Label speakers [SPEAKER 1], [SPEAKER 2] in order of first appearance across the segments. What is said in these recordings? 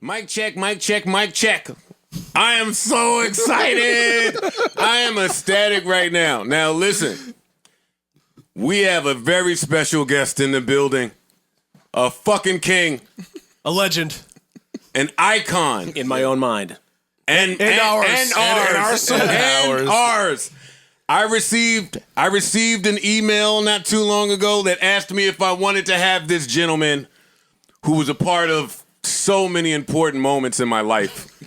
[SPEAKER 1] Mic check, mic check, mic check. I am so excited. I am ecstatic right now. Now, listen. We have a very special guest in the building. A fucking king.
[SPEAKER 2] A legend.
[SPEAKER 1] An icon.
[SPEAKER 3] In my own mind.
[SPEAKER 1] And ours. I received an email not too long ago that asked me if I wanted to have this gentleman who was a part of so many important moments in my life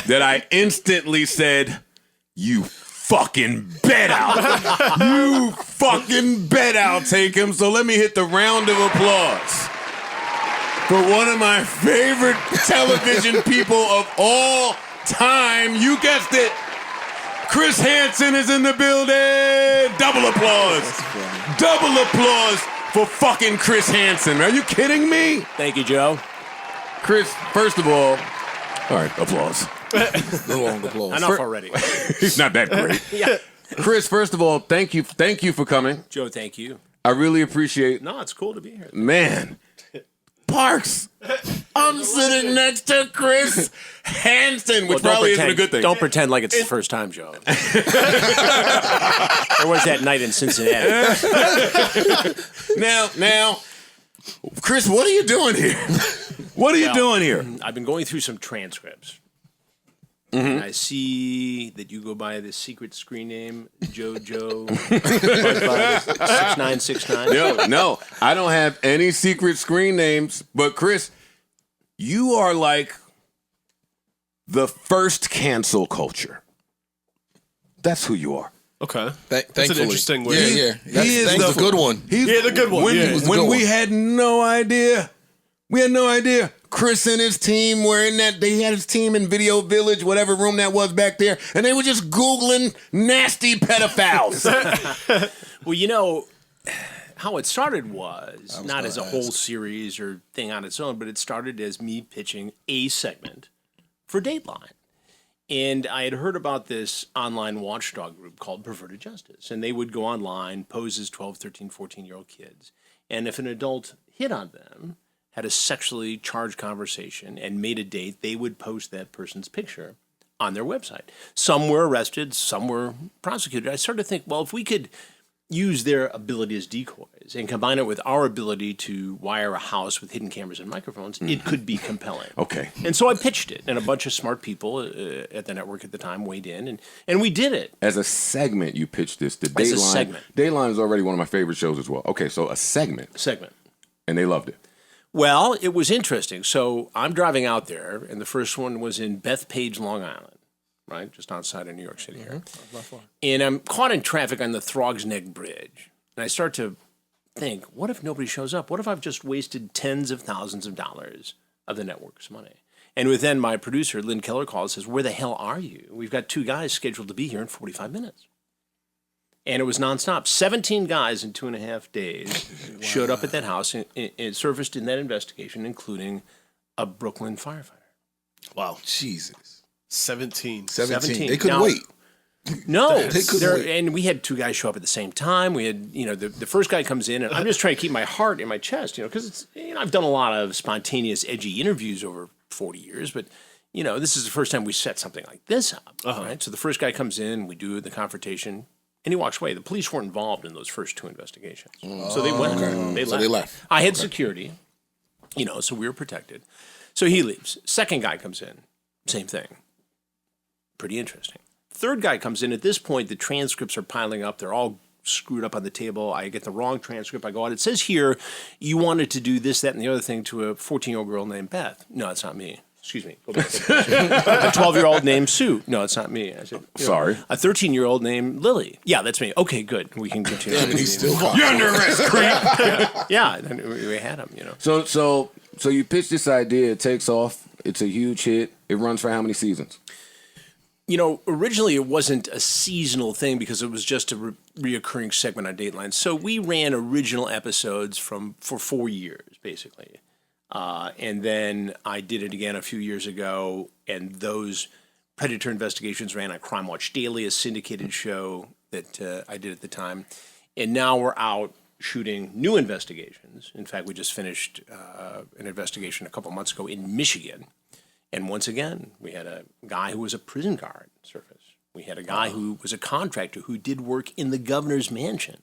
[SPEAKER 1] that I instantly said, you fucking bet you fucking bet I'll take him. So let me hit the round of applause for one of my favorite television people of all time. You guessed it. Chris Hansen is in the building. Double applause. Double applause for fucking Chris Hansen. Are you kidding me?
[SPEAKER 3] Thank you, Joe.
[SPEAKER 1] Chris, first of all right, applause.
[SPEAKER 4] Long applause.
[SPEAKER 3] Enough already.
[SPEAKER 1] He's not that great.
[SPEAKER 3] Yeah.
[SPEAKER 1] Chris, first of all, thank you for coming.
[SPEAKER 3] Joe, thank you.
[SPEAKER 1] I really appreciate.
[SPEAKER 3] No, it's cool to be here.
[SPEAKER 1] Man, Parks. I'm sitting next to Chris Hansen, which probably isn't a good thing.
[SPEAKER 3] Don't pretend like it's the first time, Joe. There was that night in Cincinnati.
[SPEAKER 1] Now, Chris, what are you doing here? What are you doing here?
[SPEAKER 3] I've been going through some transcripts. And I see that you go by this secret screen name, JoJo 6969.
[SPEAKER 1] No, I don't have any secret screen names. But Chris, you are like the first cancel culture. That's who you are.
[SPEAKER 2] Okay.
[SPEAKER 4] Thankfully.
[SPEAKER 2] That's an interesting way.
[SPEAKER 4] Yeah. That's a good one.
[SPEAKER 1] The
[SPEAKER 2] good one.
[SPEAKER 1] When we had no idea. Chris and his team were in that. They had his team in Video Village, whatever room that was back there, and they were just Googling nasty pedophiles.
[SPEAKER 3] Well, you know, how it started was not as a whole series or thing on its own, but it started as me pitching a segment for Dateline. And I had heard about this online watchdog group called Perverted Justice. And they would go online, pose as 12, 13, 14-year-old kids. And if an adult hit on them, had a sexually charged conversation, and made a date, they would post that person's picture on their website. Some were arrested, some were prosecuted. I started to think, well, if we could use their ability as decoys and combine it with our ability to wire a house with hidden cameras and microphones, it could be compelling.
[SPEAKER 1] Okay.
[SPEAKER 3] And so I pitched it, and a bunch of smart people at the network at the time weighed in, and we did it.
[SPEAKER 1] As a segment, you pitched this to Dateline.
[SPEAKER 3] As a segment.
[SPEAKER 1] Dateline is already one of my favorite shows as well. Okay, so a segment. And they loved it.
[SPEAKER 3] Well, it was interesting. So I'm driving out there, and the first one was in Bethpage, Long Island, right? Just outside of New York City here. And I'm caught in traffic on the Throgs Neck Bridge. And I start to think, what if nobody shows up? What if I've just wasted tens of thousands of dollars of the network's money? And within my producer, Lynn Keller, calls and says, where the hell are you? We've got 2 guys scheduled to be here in 45 minutes. And it was nonstop. 17 guys in 2.5 days showed up at that house and surfaced in that investigation, including a Brooklyn firefighter.
[SPEAKER 2] Wow.
[SPEAKER 4] Jesus.
[SPEAKER 2] 17.
[SPEAKER 4] They couldn't wait.
[SPEAKER 3] No.
[SPEAKER 4] They couldn't wait.
[SPEAKER 3] And we had 2 guys show up at the same time. We had, the first guy comes in, and I'm just trying to keep my heart in my chest, because it's, I've done a lot of spontaneous, edgy interviews over 40 years, but, this is the first time we set something like this up, right? So the first guy comes in, we do the confrontation, and he walks away. The police weren't involved in those first 2 investigations. So they went. Okay. They left. I had security, so we were protected. So he leaves. Second guy comes in. Same thing. Pretty interesting. Third guy comes in. At this point, the transcripts are piling up. They're all screwed up on the table. I get the wrong transcript. I go out. It says here, you wanted to do this, that, and the other thing to a 14-year-old girl named Beth. No, it's not me. Excuse me. Go back to a 12-year-old named Sue. No, it's not me. I said,
[SPEAKER 1] sorry.
[SPEAKER 3] A 13-year-old named Lily. Yeah, that's me. Okay, good. We can continue.
[SPEAKER 4] Yeah, but he's still caught.
[SPEAKER 1] You're under arrest, creep.
[SPEAKER 3] Yeah, we had him,
[SPEAKER 1] So you pitch this idea. It takes off. It's a huge hit. It runs for how many seasons?
[SPEAKER 3] Originally it wasn't a seasonal thing because it was just a reoccurring segment on Dateline. So we ran original episodes for 4 years, basically. And then I did it again a few years ago, and those Predator investigations ran on Crime Watch Daily, a syndicated show that I did at the time. And now we're out shooting new investigations. In fact, we just finished an investigation a couple months ago in Michigan And once again, we had a guy who was a prison guard surface. We had a guy who was a contractor who did work in the governor's mansion.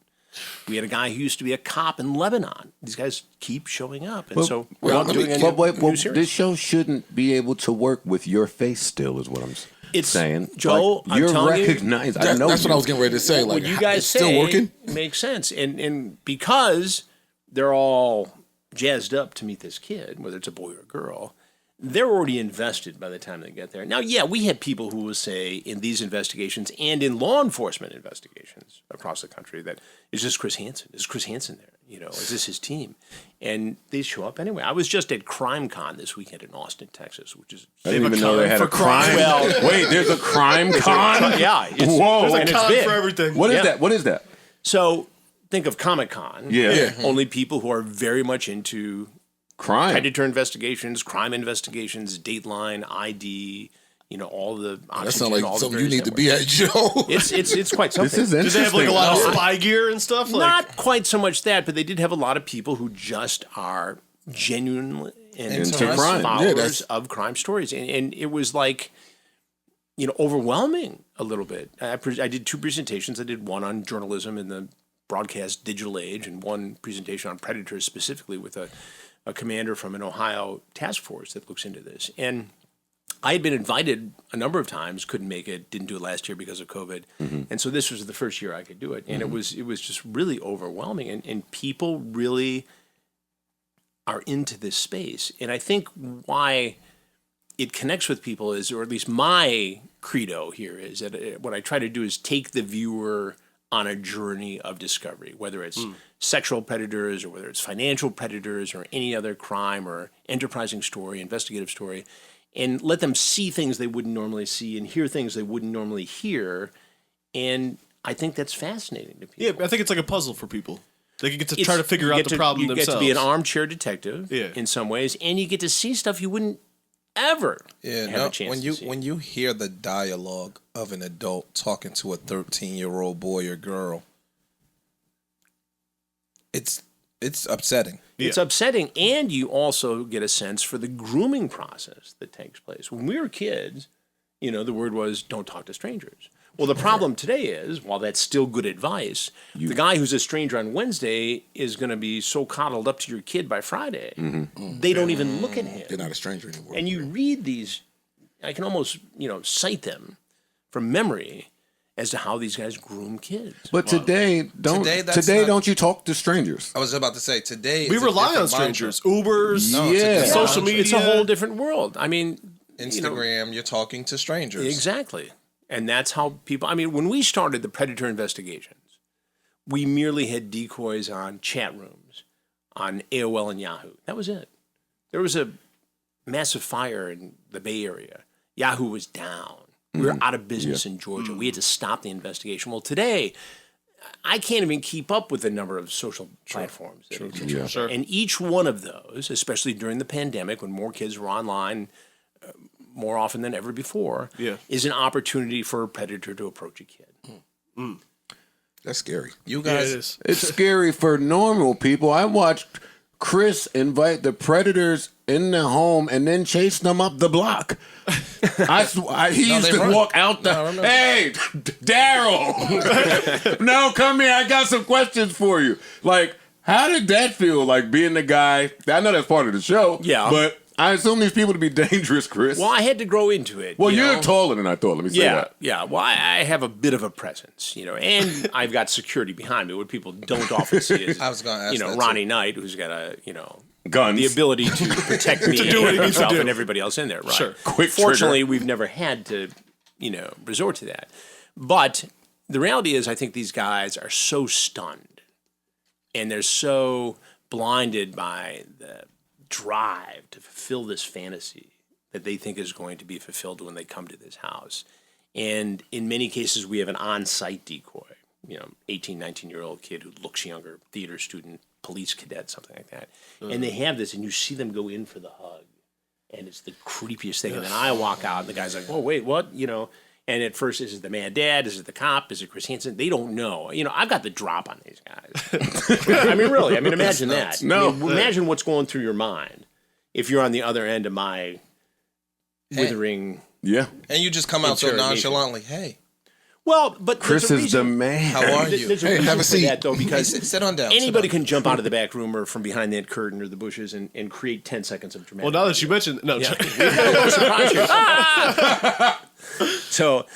[SPEAKER 3] We had a guy who used to be a cop in Lebanon. These guys keep showing up. And so we're not doing any new series.
[SPEAKER 1] This show shouldn't be able to work with your face still, is what I'm saying.
[SPEAKER 3] Joe,
[SPEAKER 1] like, you're recognized. I know
[SPEAKER 4] that's what I was getting ready to say. Like,
[SPEAKER 3] what you guys
[SPEAKER 4] it's
[SPEAKER 3] say
[SPEAKER 4] still working?
[SPEAKER 3] makes sense. And because they're all jazzed up to meet this kid, whether it's a boy or a girl, they're already invested by the time they get there. Now, yeah, we have people who will say in these investigations and in law enforcement investigations across the country that, is this Chris Hansen? Is Chris Hansen there? You know, is this his team? And they show up anyway. I was just at CrimeCon this weekend in Austin, Texas, which is...
[SPEAKER 1] I didn't even know they had a crime.
[SPEAKER 3] Well,
[SPEAKER 1] wait, there's a CrimeCon?
[SPEAKER 3] Yeah.
[SPEAKER 1] Whoa.
[SPEAKER 2] There's a con
[SPEAKER 3] big.
[SPEAKER 2] for everything.
[SPEAKER 1] What is that? What is that?
[SPEAKER 3] So think of Comic-Con.
[SPEAKER 1] Yeah.
[SPEAKER 3] Only people who are very much into
[SPEAKER 1] Crime.
[SPEAKER 3] predator investigations, crime investigations, Dateline, ID, you know, all the
[SPEAKER 4] That sounds like something you need to be at, Joe.
[SPEAKER 3] It's quite something.
[SPEAKER 1] This is
[SPEAKER 2] Did
[SPEAKER 1] interesting.
[SPEAKER 2] they have like a lot of spy gear and stuff? Like,
[SPEAKER 3] Not quite so much that, but they did have a lot of people who just are genuinely and
[SPEAKER 1] Into crime.
[SPEAKER 3] followers of crime stories. And it was like, you know, overwhelming a little bit. I did 2 presentations. I did one on journalism in the broadcast digital age and one presentation on predators specifically with a commander from an Ohio task force that looks into this. And I had been invited a number of times, couldn't make it, didn't do it last year because of COVID. Mm-hmm. And so this was the first year I could do it. And it was just really overwhelming. And people really are into this space. And I think why it connects with people is, or at least my credo here is that what I try to do is take the viewer on a journey of discovery, whether it's sexual predators or whether it's financial predators or any other crime or enterprising story, investigative story, and let them see things they wouldn't normally see and hear things they wouldn't normally hear. And I think that's fascinating to people.
[SPEAKER 2] yeah, I think it's like a puzzle for people. They get to try to figure out the problem
[SPEAKER 3] you
[SPEAKER 2] themselves.
[SPEAKER 3] You get to be an armchair detective
[SPEAKER 2] Yeah.
[SPEAKER 3] in some ways, and you get to see stuff you wouldn't ever have a chance to see.
[SPEAKER 5] When you hear the dialogue of an adult talking to a 13-year-old boy or girl, it's upsetting.
[SPEAKER 3] It's upsetting, and you also get a sense for the grooming process that takes place. When we were kids, you know, the word was don't talk to strangers. Well, the problem today is, while that's still good advice, the guy who's a stranger on Wednesday is going to be so coddled up to your kid by Friday, they don't even look at him.
[SPEAKER 4] You're not a stranger anymore.
[SPEAKER 3] And you read these, I can almost, cite them from memory as to how these guys groom kids.
[SPEAKER 1] But today, don't you talk to strangers?
[SPEAKER 5] I was about to say, today...
[SPEAKER 2] we
[SPEAKER 5] it's a
[SPEAKER 2] rely on
[SPEAKER 5] different
[SPEAKER 2] strangers.
[SPEAKER 5] mantra.
[SPEAKER 2] Ubers,
[SPEAKER 5] No, it's a different
[SPEAKER 2] social
[SPEAKER 5] mantra.
[SPEAKER 2] media.
[SPEAKER 3] It's a whole different world. I mean...
[SPEAKER 5] Instagram, you're talking to strangers.
[SPEAKER 3] Exactly. And that's how people... I mean, when we started the Predator investigations, we merely had decoys on chat rooms, on AOL and Yahoo. That was it. There was a massive fire in the Bay Area. Yahoo was down. We were out of business in Georgia. We had to stop the investigation. Well, today, I can't even keep up with the number of social platforms.
[SPEAKER 2] Sure.
[SPEAKER 3] And each one of those, especially during the pandemic when more kids were online more often than ever before, is an opportunity for a predator to approach a kid.
[SPEAKER 4] That's scary.
[SPEAKER 5] You guys...
[SPEAKER 2] it is.
[SPEAKER 1] It's scary for normal people. I watched Chris invite the predators in the home and then chase them up the block. He used to walk out hey, Daryl, no, come here. I got some questions for you. Like, how did that feel? Like being the guy? I know that's part of the show.
[SPEAKER 3] Yeah,
[SPEAKER 1] but I assume these people to be dangerous, Chris.
[SPEAKER 3] Well, I had to grow into it.
[SPEAKER 1] Well, you're taller than I thought. Let me say that.
[SPEAKER 3] Yeah. Well, I have a bit of a presence, and I've got security behind me. What people don't often see is,
[SPEAKER 5] I was going to ask that
[SPEAKER 3] Ronnie Knight, who's got a,
[SPEAKER 1] Guns.
[SPEAKER 3] the ability to protect me and himself and everybody else in there. Right.
[SPEAKER 2] Sure.
[SPEAKER 1] Quick
[SPEAKER 3] Fortunately,
[SPEAKER 1] trigger.
[SPEAKER 3] we've never had to, resort to that. But the reality is, I think these guys are so stunned, and they're so blinded by the drive to fulfill this fantasy that they think is going to be fulfilled when they come to this house. And in many cases, we have an on-site decoy, 18, 19-year-old kid who looks younger, theater student, police cadet, something like that. And they have this, and you see them go in for the hug. And it's the creepiest thing. And then I walk out, and the guy's like, oh, wait, what? And at first, is it the mad dad? Is it the cop? Is it Chris Hansen? They don't know. I've got the drop on these guys. I mean, really. I mean, imagine that.
[SPEAKER 1] No.
[SPEAKER 3] Imagine what's going through your mind if you're on the other end of my withering.
[SPEAKER 1] Yeah.
[SPEAKER 5] And you just come out so
[SPEAKER 3] Interrogation.
[SPEAKER 5] nonchalantly, hey.
[SPEAKER 3] Well, but
[SPEAKER 1] Chris
[SPEAKER 3] there's a
[SPEAKER 1] is the
[SPEAKER 3] reason.
[SPEAKER 1] man.
[SPEAKER 5] How are you?
[SPEAKER 3] There's a
[SPEAKER 4] Hey,
[SPEAKER 3] reason
[SPEAKER 4] have a
[SPEAKER 3] for
[SPEAKER 4] seat.
[SPEAKER 3] that, though, because
[SPEAKER 5] Sit on down.
[SPEAKER 3] anybody can jump out of the back room or from behind that curtain or the bushes and create 10 seconds of dramatic.
[SPEAKER 2] Well, now that you mentioned, no,
[SPEAKER 3] So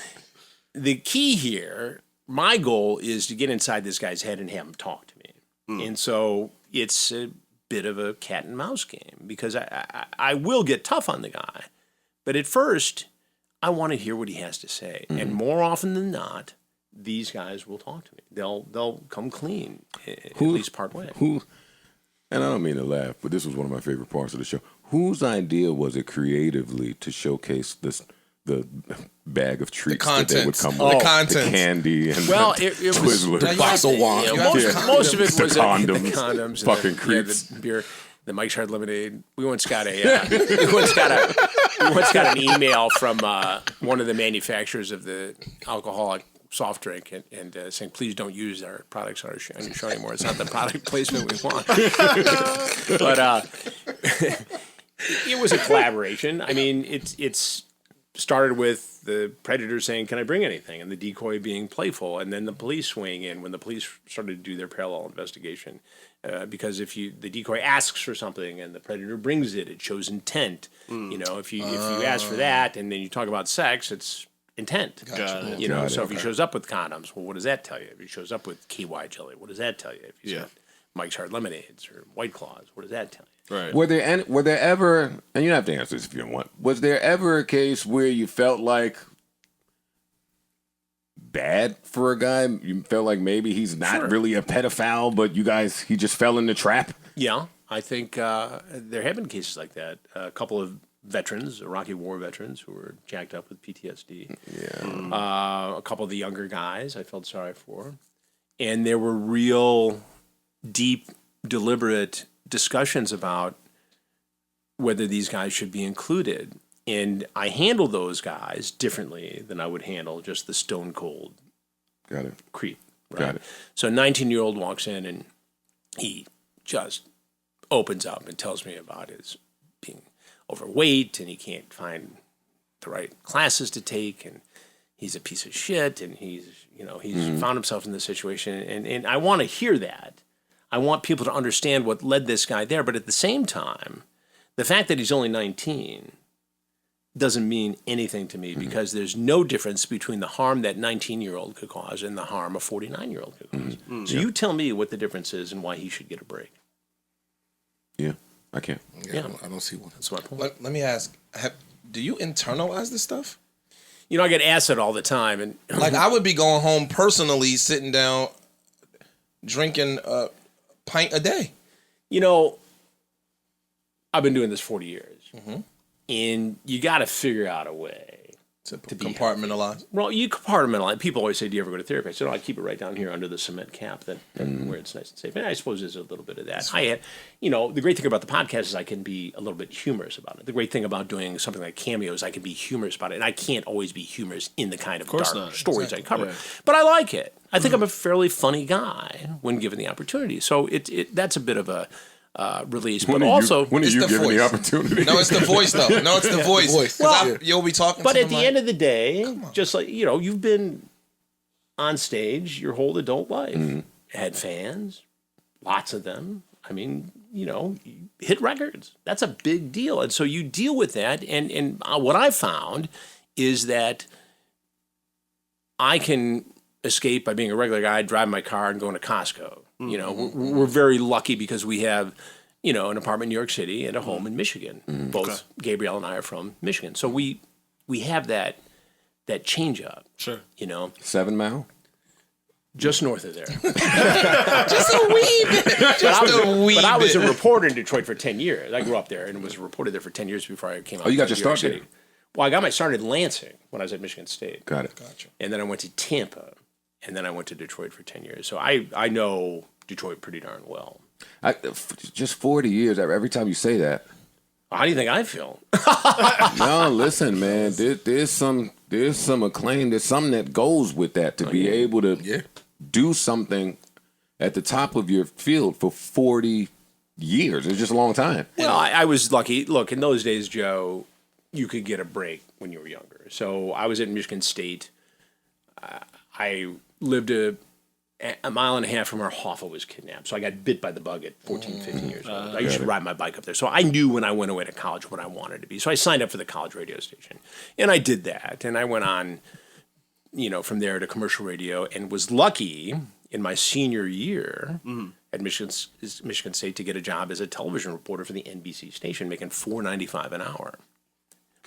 [SPEAKER 3] the key here, my goal is to get inside this guy's head and have him talk to me. And so it's a bit of a cat and mouse game because I will get tough on the guy. But at first, I want to hear what he has to say. And more often than not, these guys will talk to me. They'll come clean, at least part way.
[SPEAKER 1] And I don't mean to laugh, but this was one of my favorite parts of the show. Whose idea was it creatively to showcase the bag of treats that they would come with?
[SPEAKER 5] The contents.
[SPEAKER 1] The candy and
[SPEAKER 3] Well,
[SPEAKER 1] the
[SPEAKER 3] it was
[SPEAKER 1] Twizzlers.
[SPEAKER 4] Box of wine.
[SPEAKER 3] most of it
[SPEAKER 1] The
[SPEAKER 3] was
[SPEAKER 1] condoms.
[SPEAKER 3] the condoms,
[SPEAKER 1] Fucking
[SPEAKER 3] and
[SPEAKER 1] creeps.
[SPEAKER 3] the beer, the Mike's Hard Lemonade. We once got an email from one of the manufacturers of the alcoholic soft drink and saying, please don't use our products on your show anymore. It's not the product placement we want. But it was a collaboration. I mean, it's started with the predator saying, can I bring anything? And the decoy being playful. And then the police weighing in when the police started to do their parallel investigation. Because if the decoy asks for something and the predator brings it, it shows intent. You know, if you ask for that and then you talk about sex, it's intent.
[SPEAKER 2] Got it.
[SPEAKER 3] You know, so if he shows up with condoms, well, what does that tell you? If he shows up with KY jelly, what does that tell you? If he's got Mike's Hard Lemonades or White Claws, what does that tell you?
[SPEAKER 2] Right.
[SPEAKER 1] Were there ever, and you don't have to answer this if you don't want, was there ever a case where you felt like bad for a guy? You felt like maybe he's not really a pedophile, but he just fell in the trap?
[SPEAKER 3] Yeah, I think there have been cases like that. A couple of veterans, Iraqi war veterans, who were jacked up with PTSD.
[SPEAKER 1] Yeah.
[SPEAKER 3] A couple of the younger guys I felt sorry for. And there were real deep, deliberate discussions about whether these guys should be included. And I handle those guys differently than I would handle just the stone cold
[SPEAKER 1] Got it.
[SPEAKER 3] creep. Right?
[SPEAKER 1] Got it.
[SPEAKER 3] So a 19-year-old walks in and he just opens up and tells me about his being overweight and he can't find the right classes to take and he's a piece of shit and he's found himself in this situation. And I want to hear that. I want people to understand what led this guy there. But at the same time, the fact that he's only 19 doesn't mean anything to me because there's no difference between the harm that 19-year-old could cause and the harm a 49-year-old could cause. So you tell me what the difference is and why he should get a break.
[SPEAKER 1] Yeah, I can't.
[SPEAKER 4] Yeah, I don't see one.
[SPEAKER 3] That's my point.
[SPEAKER 5] Let me ask, do you internalize this stuff?
[SPEAKER 3] You know, I get asked it all the time. And
[SPEAKER 5] Like, I would be going home personally, sitting down, drinking a pint a day.
[SPEAKER 3] you know, I've been doing this 40 years. And you got to figure out a way
[SPEAKER 5] To
[SPEAKER 3] be
[SPEAKER 5] compartmentalize.
[SPEAKER 3] Well, you compartmentalize. People always say, "Do you ever go to therapy?" I said, "No, I keep it right down here under the cement cap, that where it's nice and safe." And I suppose there's a little bit of that. The great thing about the podcast is I can be a little bit humorous about it. The great thing about doing something like cameos, I can be humorous about it, and I can't always be humorous in the kind of dark
[SPEAKER 2] not.
[SPEAKER 3] stories I cover. But I like it. I think I'm a fairly funny guy when given the opportunity. So that's a bit of a release, but also
[SPEAKER 1] when are
[SPEAKER 5] It's
[SPEAKER 1] you
[SPEAKER 5] the
[SPEAKER 1] given the
[SPEAKER 5] voice.
[SPEAKER 1] opportunity?
[SPEAKER 5] No, it's the voice, though. No, it's the voice.
[SPEAKER 4] voice.
[SPEAKER 5] 'Cause you'll be talking
[SPEAKER 3] But
[SPEAKER 5] to
[SPEAKER 3] at the
[SPEAKER 5] them
[SPEAKER 3] end of the day, just like, you've been on stage your whole adult life. Had fans, lots of them. I mean, you hit records. That's a big deal. And so you deal with that. And what I found is that I can escape by being a regular guy, driving my car and going to Costco. We're very lucky because we have, an apartment in New York City and a home in Michigan. Both Gabrielle and I are from Michigan. So we have that change up.
[SPEAKER 2] Sure.
[SPEAKER 1] 7 Mile?
[SPEAKER 3] Just north of there.
[SPEAKER 5] Just a wee bit.
[SPEAKER 3] But I was a reporter in Detroit for 10 years. I grew up there and was a reporter there for 10 years before I came out.
[SPEAKER 1] Oh, you got
[SPEAKER 3] to
[SPEAKER 1] your
[SPEAKER 3] New York
[SPEAKER 1] start
[SPEAKER 3] City.
[SPEAKER 1] there?
[SPEAKER 3] Well, I got my start in Lansing when I was at Michigan State.
[SPEAKER 1] Got it.
[SPEAKER 5] Gotcha.
[SPEAKER 3] And then I went to Tampa. And then I went to Detroit for 10 years. So I know Detroit pretty darn well.
[SPEAKER 1] Just 40 years, every time you say that.
[SPEAKER 3] How do you think I feel?
[SPEAKER 1] No, listen, man. There's some acclaim. There's something that goes with that to be able to do something at the top of your field for 40 years. It's just a long time.
[SPEAKER 3] Well, I was lucky. Look, in those days, Joe, you could get a break when you were younger. So I was at Michigan State. I lived a mile and a half from where Hoffa was kidnapped. So I got bit by the bug at 14, 15 years old. I used to ride my bike up there. So I knew when I went away to college what I wanted to be. So I signed up for the college radio station. And I did that. And I went on, from there to commercial radio and was lucky in my senior year at Michigan State to get a job as a television reporter for the NBC station, making $4.95 an hour.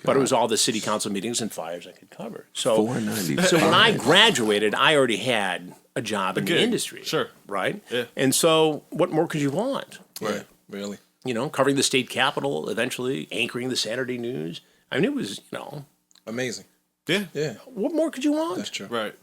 [SPEAKER 3] But it was all the city council meetings and fires I could cover. So when I graduated, I already had a job in the industry.
[SPEAKER 2] Sure.
[SPEAKER 3] Right?
[SPEAKER 2] Yeah.
[SPEAKER 3] And so what more could you want?
[SPEAKER 5] Right. Really.
[SPEAKER 3] Covering the state capitol, eventually anchoring the Saturday news. I mean, it was,
[SPEAKER 5] Amazing.
[SPEAKER 2] Yeah.
[SPEAKER 5] Yeah.
[SPEAKER 3] what more could you want?
[SPEAKER 5] That's true.
[SPEAKER 2] Right.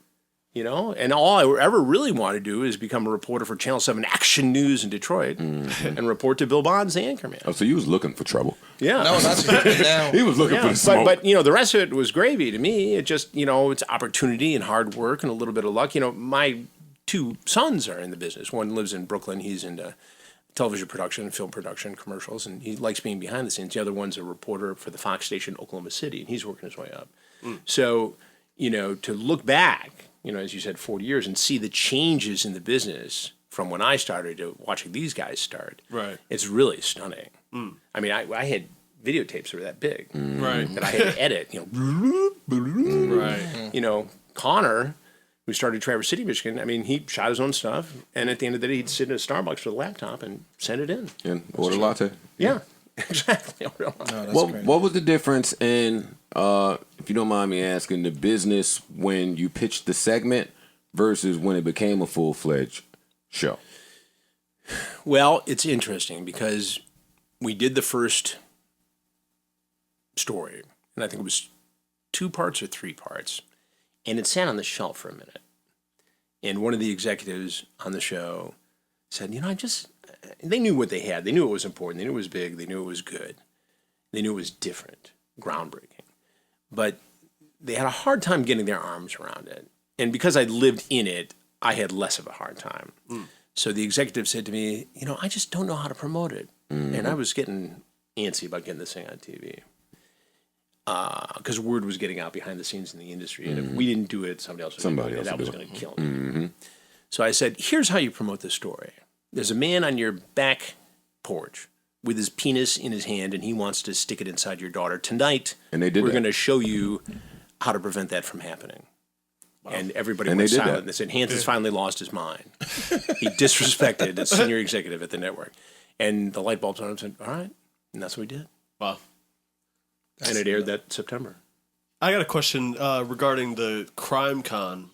[SPEAKER 3] And all I ever really want to do is become a reporter for Channel 7 Action News in Detroit and report to Bill Bonds, the anchorman.
[SPEAKER 1] Oh, so you was looking for trouble.
[SPEAKER 3] Yeah.
[SPEAKER 5] No, that's now.
[SPEAKER 1] He was looking for the smoke.
[SPEAKER 3] But the rest of it was gravy to me. It just, it's opportunity and hard work and a little bit of luck. My two sons are in the business. One lives in Brooklyn. He's into television production, film production, commercials, and he likes being behind the scenes. The other one's a reporter for the Fox station in Oklahoma City, and he's working his way up. So, to look back, as you said, 40 years and see the changes in the business from when I started to watching these guys start.
[SPEAKER 2] Right.
[SPEAKER 3] It's really stunning. I mean, I had videotapes that were that big.
[SPEAKER 2] Right.
[SPEAKER 3] That I had to edit,
[SPEAKER 2] Right.
[SPEAKER 3] Connor, who started Traverse City, Michigan, I mean, he shot his own stuff, and at the end of the day, he'd sit in a Starbucks with a laptop and send it in.
[SPEAKER 1] And order latte.
[SPEAKER 3] Yeah, exactly.
[SPEAKER 5] No, that's great.
[SPEAKER 1] What was the difference in, if you don't mind me asking, the business when you pitched the segment versus when it became a full-fledged show?
[SPEAKER 3] Well, it's interesting because we did the first story, and I think it was 2 parts or 3 parts, and it sat on the shelf for a minute. And one of the executives on the show said, they knew what they had. They knew it was important. They knew it was big. They knew it was good. They knew it was different, groundbreaking. But they had a hard time getting their arms around it. And because I lived in it, I had less of a hard time. So the executive said to me, I just don't know how to promote it. And I was getting antsy about getting this thing on TV. Because word was getting out behind the scenes in the industry. And if we didn't do it, somebody else would do it. That was going to kill me. So I said, here's how you promote this story. There's a man on your back porch with his penis in his hand, and he wants to stick it inside your daughter. Tonight,
[SPEAKER 1] And they did
[SPEAKER 3] we're
[SPEAKER 1] that.
[SPEAKER 3] going to show you how to prevent that from happening. And everybody
[SPEAKER 1] And
[SPEAKER 3] went
[SPEAKER 1] they did
[SPEAKER 3] silent.
[SPEAKER 1] that.
[SPEAKER 3] They said, Hansen's finally lost his mind. He disrespected a senior executive at the network. And the light bulbs went up and said, all right. And that's what we did.
[SPEAKER 2] Wow.
[SPEAKER 3] And it aired that September.
[SPEAKER 2] I got a question regarding the CrimeCon.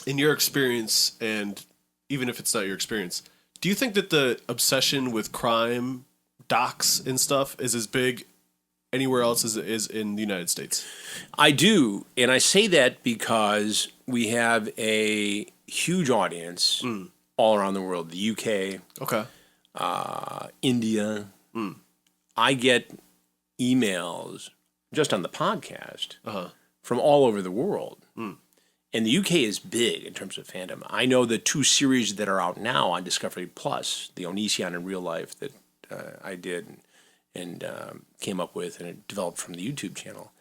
[SPEAKER 2] In your experience, and even if it's not your experience, do you think that the obsession with crime docs and stuff is as big anywhere else as it is in the United States?
[SPEAKER 3] I do. And I say that because we have a huge audience all around the world. The UK,
[SPEAKER 2] Okay.
[SPEAKER 3] India. I get emails just on the podcast from all over the world. And the UK is big in terms of fandom. I know the 2 series that are out now on Discovery Plus, the Onision in Real Life that I did and came up with and it developed from the YouTube channel.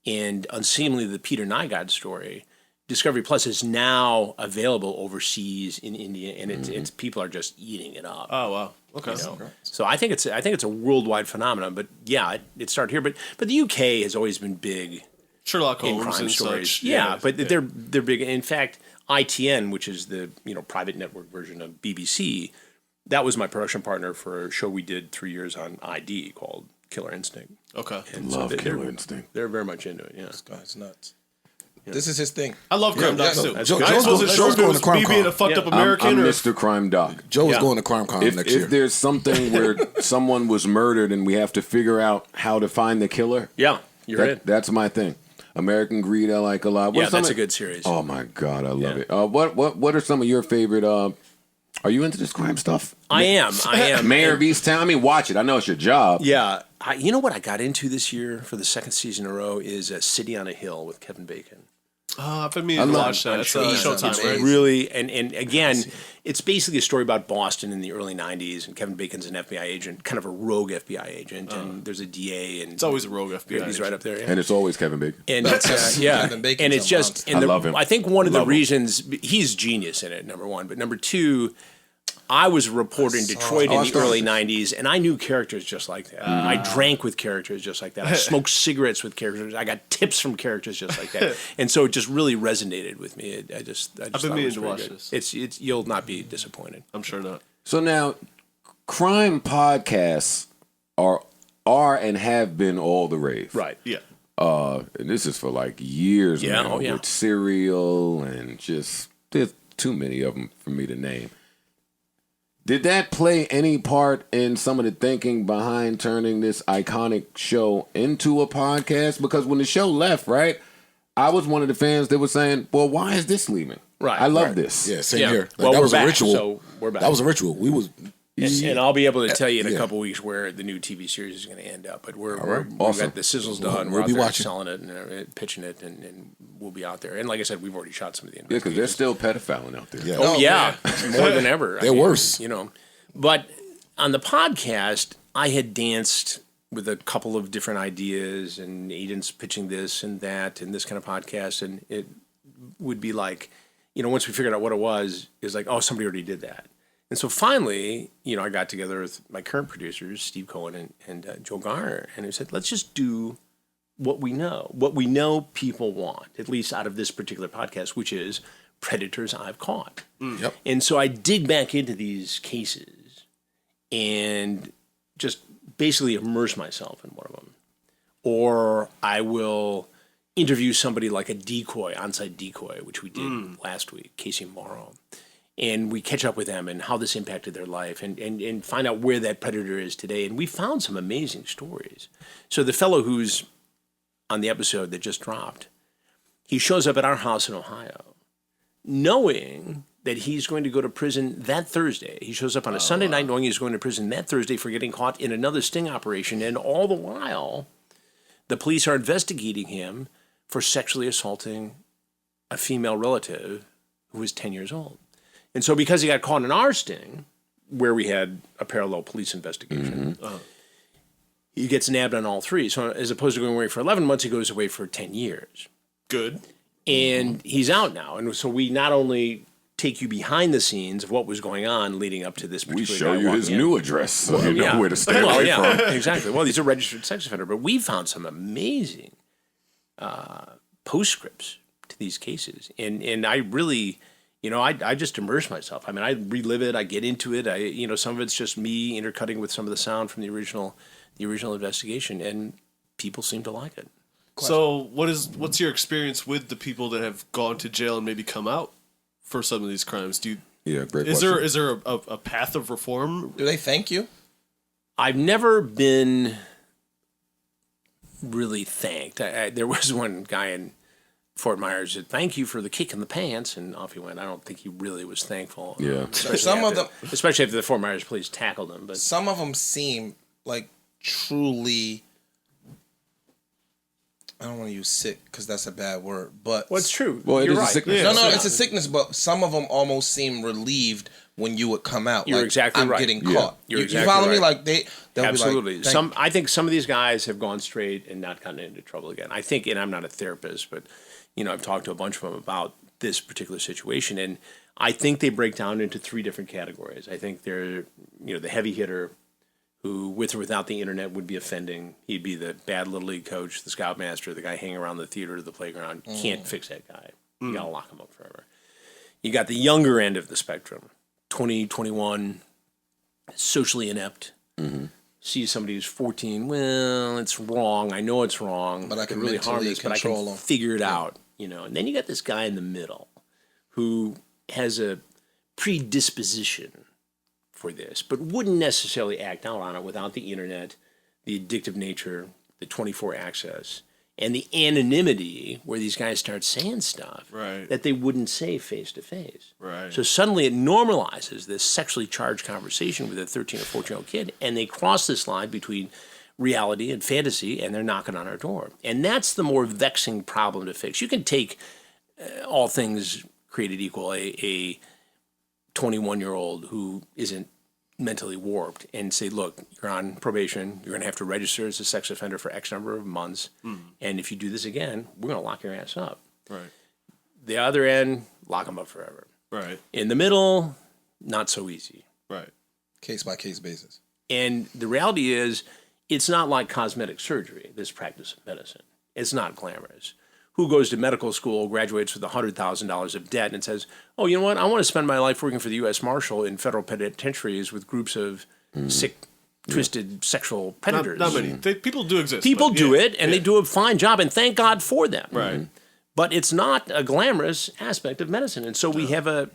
[SPEAKER 3] And unseemly, the Peter Nygard story, Discovery Plus is now available overseas in India, and it's people are just eating it up.
[SPEAKER 2] Oh, wow. Okay.
[SPEAKER 3] So I think it's a worldwide phenomenon. But yeah, it started here. But the UK has always been big
[SPEAKER 2] Sherlock
[SPEAKER 3] in
[SPEAKER 2] Holmes
[SPEAKER 3] crime
[SPEAKER 2] and
[SPEAKER 3] stories.
[SPEAKER 2] such.
[SPEAKER 3] Yeah, but they're big. In fact, ITN, which is the private network version of BBC, that was my production partner for a show we did 3 years on ID called Killer Instinct.
[SPEAKER 2] Okay.
[SPEAKER 3] And
[SPEAKER 1] Love
[SPEAKER 3] they're-
[SPEAKER 1] Killer Instinct.
[SPEAKER 3] They're very much into it. Yeah.
[SPEAKER 5] This guy's nuts. This is his thing.
[SPEAKER 2] I love crime docs
[SPEAKER 5] yeah,
[SPEAKER 2] too.
[SPEAKER 3] that's
[SPEAKER 4] Joe-
[SPEAKER 3] good.
[SPEAKER 2] I
[SPEAKER 4] Joe's
[SPEAKER 2] wasn't
[SPEAKER 4] going-
[SPEAKER 2] sure
[SPEAKER 4] Joe's
[SPEAKER 2] if it
[SPEAKER 4] going
[SPEAKER 2] was
[SPEAKER 4] to
[SPEAKER 2] me being
[SPEAKER 4] CrimeCon.
[SPEAKER 2] a fucked up
[SPEAKER 3] Yeah.
[SPEAKER 2] American
[SPEAKER 1] I'm
[SPEAKER 2] or
[SPEAKER 1] Mr. Crime Doc.
[SPEAKER 4] Joe is
[SPEAKER 3] Yeah.
[SPEAKER 4] going to CrimeCon
[SPEAKER 1] If
[SPEAKER 4] next year.
[SPEAKER 1] there's something where someone was murdered and we have to figure out how to find the killer,
[SPEAKER 3] Yeah, you're in.
[SPEAKER 1] that's my thing. American Greed, I like a lot.
[SPEAKER 3] Yeah, that's a good series.
[SPEAKER 1] Oh my God, I love
[SPEAKER 3] Yeah.
[SPEAKER 1] it. What are some of your favorite? Are you into this crime stuff?
[SPEAKER 3] I am.
[SPEAKER 1] Mayor of Easttown. I mean, watch it. I know it's your job.
[SPEAKER 3] Yeah. You know what I got into this year for the second season in a row is City on a Hill with Kevin Bacon.
[SPEAKER 2] I've been meaning to watch that. It's Showtime,
[SPEAKER 3] It's
[SPEAKER 2] right?
[SPEAKER 3] really, and again, it's basically a story about Boston in the early 90s, and Kevin Bacon's an FBI agent, kind of a rogue FBI agent, and there's a DA, and
[SPEAKER 2] It's always a rogue FBI
[SPEAKER 3] he's
[SPEAKER 2] agent.
[SPEAKER 3] right up there. Yeah.
[SPEAKER 1] And it's always Kevin Bacon.
[SPEAKER 3] And it's,
[SPEAKER 5] Kevin Bacon's
[SPEAKER 3] and it's
[SPEAKER 5] a
[SPEAKER 3] just,
[SPEAKER 5] monster.
[SPEAKER 3] and
[SPEAKER 1] I love him.
[SPEAKER 3] I think one of the
[SPEAKER 1] Love him.
[SPEAKER 3] reasons he's genius in it, number one, but number two, I was a reporter in Detroit in the early 90s, and I knew characters just like that. I drank with characters just like that. I smoked cigarettes with characters. I got tips from characters just like that. And so it just really resonated with me. I just
[SPEAKER 2] been
[SPEAKER 3] thought it
[SPEAKER 2] meaning
[SPEAKER 3] was
[SPEAKER 2] to
[SPEAKER 3] very
[SPEAKER 2] watch
[SPEAKER 3] good.
[SPEAKER 2] this.
[SPEAKER 3] It's you'll not be disappointed.
[SPEAKER 2] I'm sure not.
[SPEAKER 1] So now, crime podcasts are and have been all the rave.
[SPEAKER 3] Right.
[SPEAKER 2] Yeah.
[SPEAKER 1] And this is for like years
[SPEAKER 3] Yeah,
[SPEAKER 1] now.
[SPEAKER 3] oh, yeah.
[SPEAKER 1] With Serial and just there's too many of them for me to name. Did that play any part in some of the thinking behind turning this iconic show into a podcast? Because when the show left, right, I was one of the fans that was saying, well, why is this leaving?
[SPEAKER 3] Right,
[SPEAKER 1] I love
[SPEAKER 3] right.
[SPEAKER 1] this.
[SPEAKER 4] Yeah, same
[SPEAKER 3] Yeah.
[SPEAKER 4] here. Like,
[SPEAKER 3] Well,
[SPEAKER 4] that
[SPEAKER 3] we're
[SPEAKER 4] was
[SPEAKER 3] back,
[SPEAKER 4] a ritual.
[SPEAKER 3] so we're back.
[SPEAKER 4] That was a ritual. We was.
[SPEAKER 3] And I'll be able to tell you in a
[SPEAKER 4] Yeah.
[SPEAKER 3] couple weeks where the new TV series is going to end up. But we've
[SPEAKER 1] Awesome.
[SPEAKER 3] got the sizzles done.
[SPEAKER 4] We'll
[SPEAKER 3] We're out
[SPEAKER 4] be
[SPEAKER 3] there
[SPEAKER 4] watching.
[SPEAKER 3] selling it and pitching it, and we'll be out there. And like I said, we've already shot some of the
[SPEAKER 1] Yeah, because they're
[SPEAKER 3] investigations.
[SPEAKER 1] still pedophiling out there.
[SPEAKER 4] Yeah.
[SPEAKER 3] Oh, yeah, more than ever.
[SPEAKER 4] They're worse.
[SPEAKER 3] You know, but on the podcast, I had danced with a couple of different ideas and agents pitching this and that and this kind of podcast, and it would be like, you know, once we figured out what it was like, oh, somebody already did that. And so finally, you know, I got together with my current producers, Steve Cohen and Joe Garner, and we said, let's just do what we know people want, at least out of this particular podcast, which is predators I've caught.
[SPEAKER 4] Yep.
[SPEAKER 3] And so I dig back into these cases and just basically immerse myself in one of them. Or I will interview somebody like a decoy, on-site decoy, which we did last week, Casey Morrow. And we catch up with them and how this impacted their life and find out where that predator is today. And we found some amazing stories. So the fellow who's on the episode that just dropped, he shows up at our house in Ohio, knowing that he's going to go to prison that Thursday. He shows up on a Sunday night knowing he's going to prison that Thursday for getting caught in another sting operation. And all the while, the police are investigating him for sexually assaulting a female relative who was 10 years old. And so because he got caught in our sting, where we had a parallel police investigation, he gets nabbed on all three. So as opposed to going away for 11 months, he goes away for 10 years.
[SPEAKER 2] Good.
[SPEAKER 3] And he's out now. And so we not only take you behind the scenes of what was going on leading up to this
[SPEAKER 1] We
[SPEAKER 3] particular
[SPEAKER 1] show
[SPEAKER 3] guy
[SPEAKER 1] you his
[SPEAKER 3] walking in.
[SPEAKER 1] new address so you know
[SPEAKER 3] Yeah.
[SPEAKER 1] where to stay
[SPEAKER 3] Well,
[SPEAKER 1] away
[SPEAKER 3] yeah,
[SPEAKER 1] from.
[SPEAKER 3] exactly. Well, he's a registered sex offender, but we found some amazing postscripts to these cases, and I really, you know, I just immerse myself. I mean, I relive it, I get into it. You know, some of it's just me intercutting with some of the sound from the original investigation, and people seem to like it.
[SPEAKER 2] So what's your experience with the people that have gone to jail and maybe come out for some of these crimes?
[SPEAKER 1] Yeah, great
[SPEAKER 2] Is
[SPEAKER 1] question.
[SPEAKER 2] there a path of reform?
[SPEAKER 5] Do they thank you?
[SPEAKER 3] I've never been really thanked. There was one guy in Fort Myers said, "Thank you for the kick in the pants," and off he went. I don't think he really was thankful.
[SPEAKER 1] Yeah.
[SPEAKER 3] Especially after the Fort Myers police tackled him. But
[SPEAKER 5] Some of them seem like truly. I don't want to use sick because that's a bad word, but
[SPEAKER 3] well, it's true.
[SPEAKER 1] Well, it
[SPEAKER 3] You're
[SPEAKER 1] is a
[SPEAKER 3] right.
[SPEAKER 1] sickness.
[SPEAKER 5] no,
[SPEAKER 3] Yeah.
[SPEAKER 5] it's a sickness. But some of them almost seem relieved when you would come out.
[SPEAKER 3] You're
[SPEAKER 5] like,
[SPEAKER 3] exactly
[SPEAKER 5] I'm
[SPEAKER 3] right.
[SPEAKER 5] getting
[SPEAKER 1] Yeah.
[SPEAKER 5] caught.
[SPEAKER 3] You're
[SPEAKER 5] You
[SPEAKER 3] exactly
[SPEAKER 5] follow me?
[SPEAKER 3] right.
[SPEAKER 5] Like they'll
[SPEAKER 3] Absolutely.
[SPEAKER 5] Be like,
[SPEAKER 3] I think some of these guys have gone straight and not gotten into trouble again. I think, and I'm not a therapist, but you know, I've talked to a bunch of them about this particular situation, and I think they break down into three different categories. I think they're, you know, the heavy hitter, who with or without the internet would be offending. He'd be the bad little league coach, the scoutmaster, the guy hanging around the theater, the playground. Can't fix that guy. You gotta lock him up forever. You got the younger end of the spectrum, 20, 21, socially inept. See somebody who's 14. Well, it's wrong. I know it's wrong.
[SPEAKER 5] But I can
[SPEAKER 3] It really harm
[SPEAKER 5] mentally
[SPEAKER 3] this, but I
[SPEAKER 5] control
[SPEAKER 3] can
[SPEAKER 5] them.
[SPEAKER 3] figure it out. You know. And then you got this guy in the middle, who has a predisposition for this, but wouldn't necessarily act out on it without the internet, the addictive nature, the 24 access, and the anonymity where these guys start saying stuff
[SPEAKER 2] Right.
[SPEAKER 3] that they wouldn't say face to face.
[SPEAKER 2] Right.
[SPEAKER 3] So suddenly it normalizes this sexually charged conversation with a 13 or 14-year-old kid, and they cross this line between reality and fantasy, and they're knocking on our door. And that's the more vexing problem to fix. You can take all things created equal, a 21-year-old who isn't mentally warped and say, look, you're on probation, you're going to have to register as a sex offender for X number of months, and if you do this again, we're going to lock your ass up.
[SPEAKER 2] Right.
[SPEAKER 3] The other end, lock them up forever.
[SPEAKER 2] Right.
[SPEAKER 3] In the middle, not so easy.
[SPEAKER 2] Right.
[SPEAKER 5] Case by case basis.
[SPEAKER 3] And the reality is, it's not like cosmetic surgery, this practice of medicine. It's not glamorous. Who goes to medical school, graduates with $100,000 of debt, and says, oh, you know what? I want to spend my life working for the U.S. Marshal in federal penitentiaries with groups of sick, twisted sexual predators.
[SPEAKER 2] Not many. People do exist.
[SPEAKER 3] People
[SPEAKER 2] but
[SPEAKER 3] do
[SPEAKER 2] yeah,
[SPEAKER 3] it, and they do a fine job, and thank God for them.
[SPEAKER 2] Right.
[SPEAKER 3] But it's not a glamorous aspect of medicine. And so we have a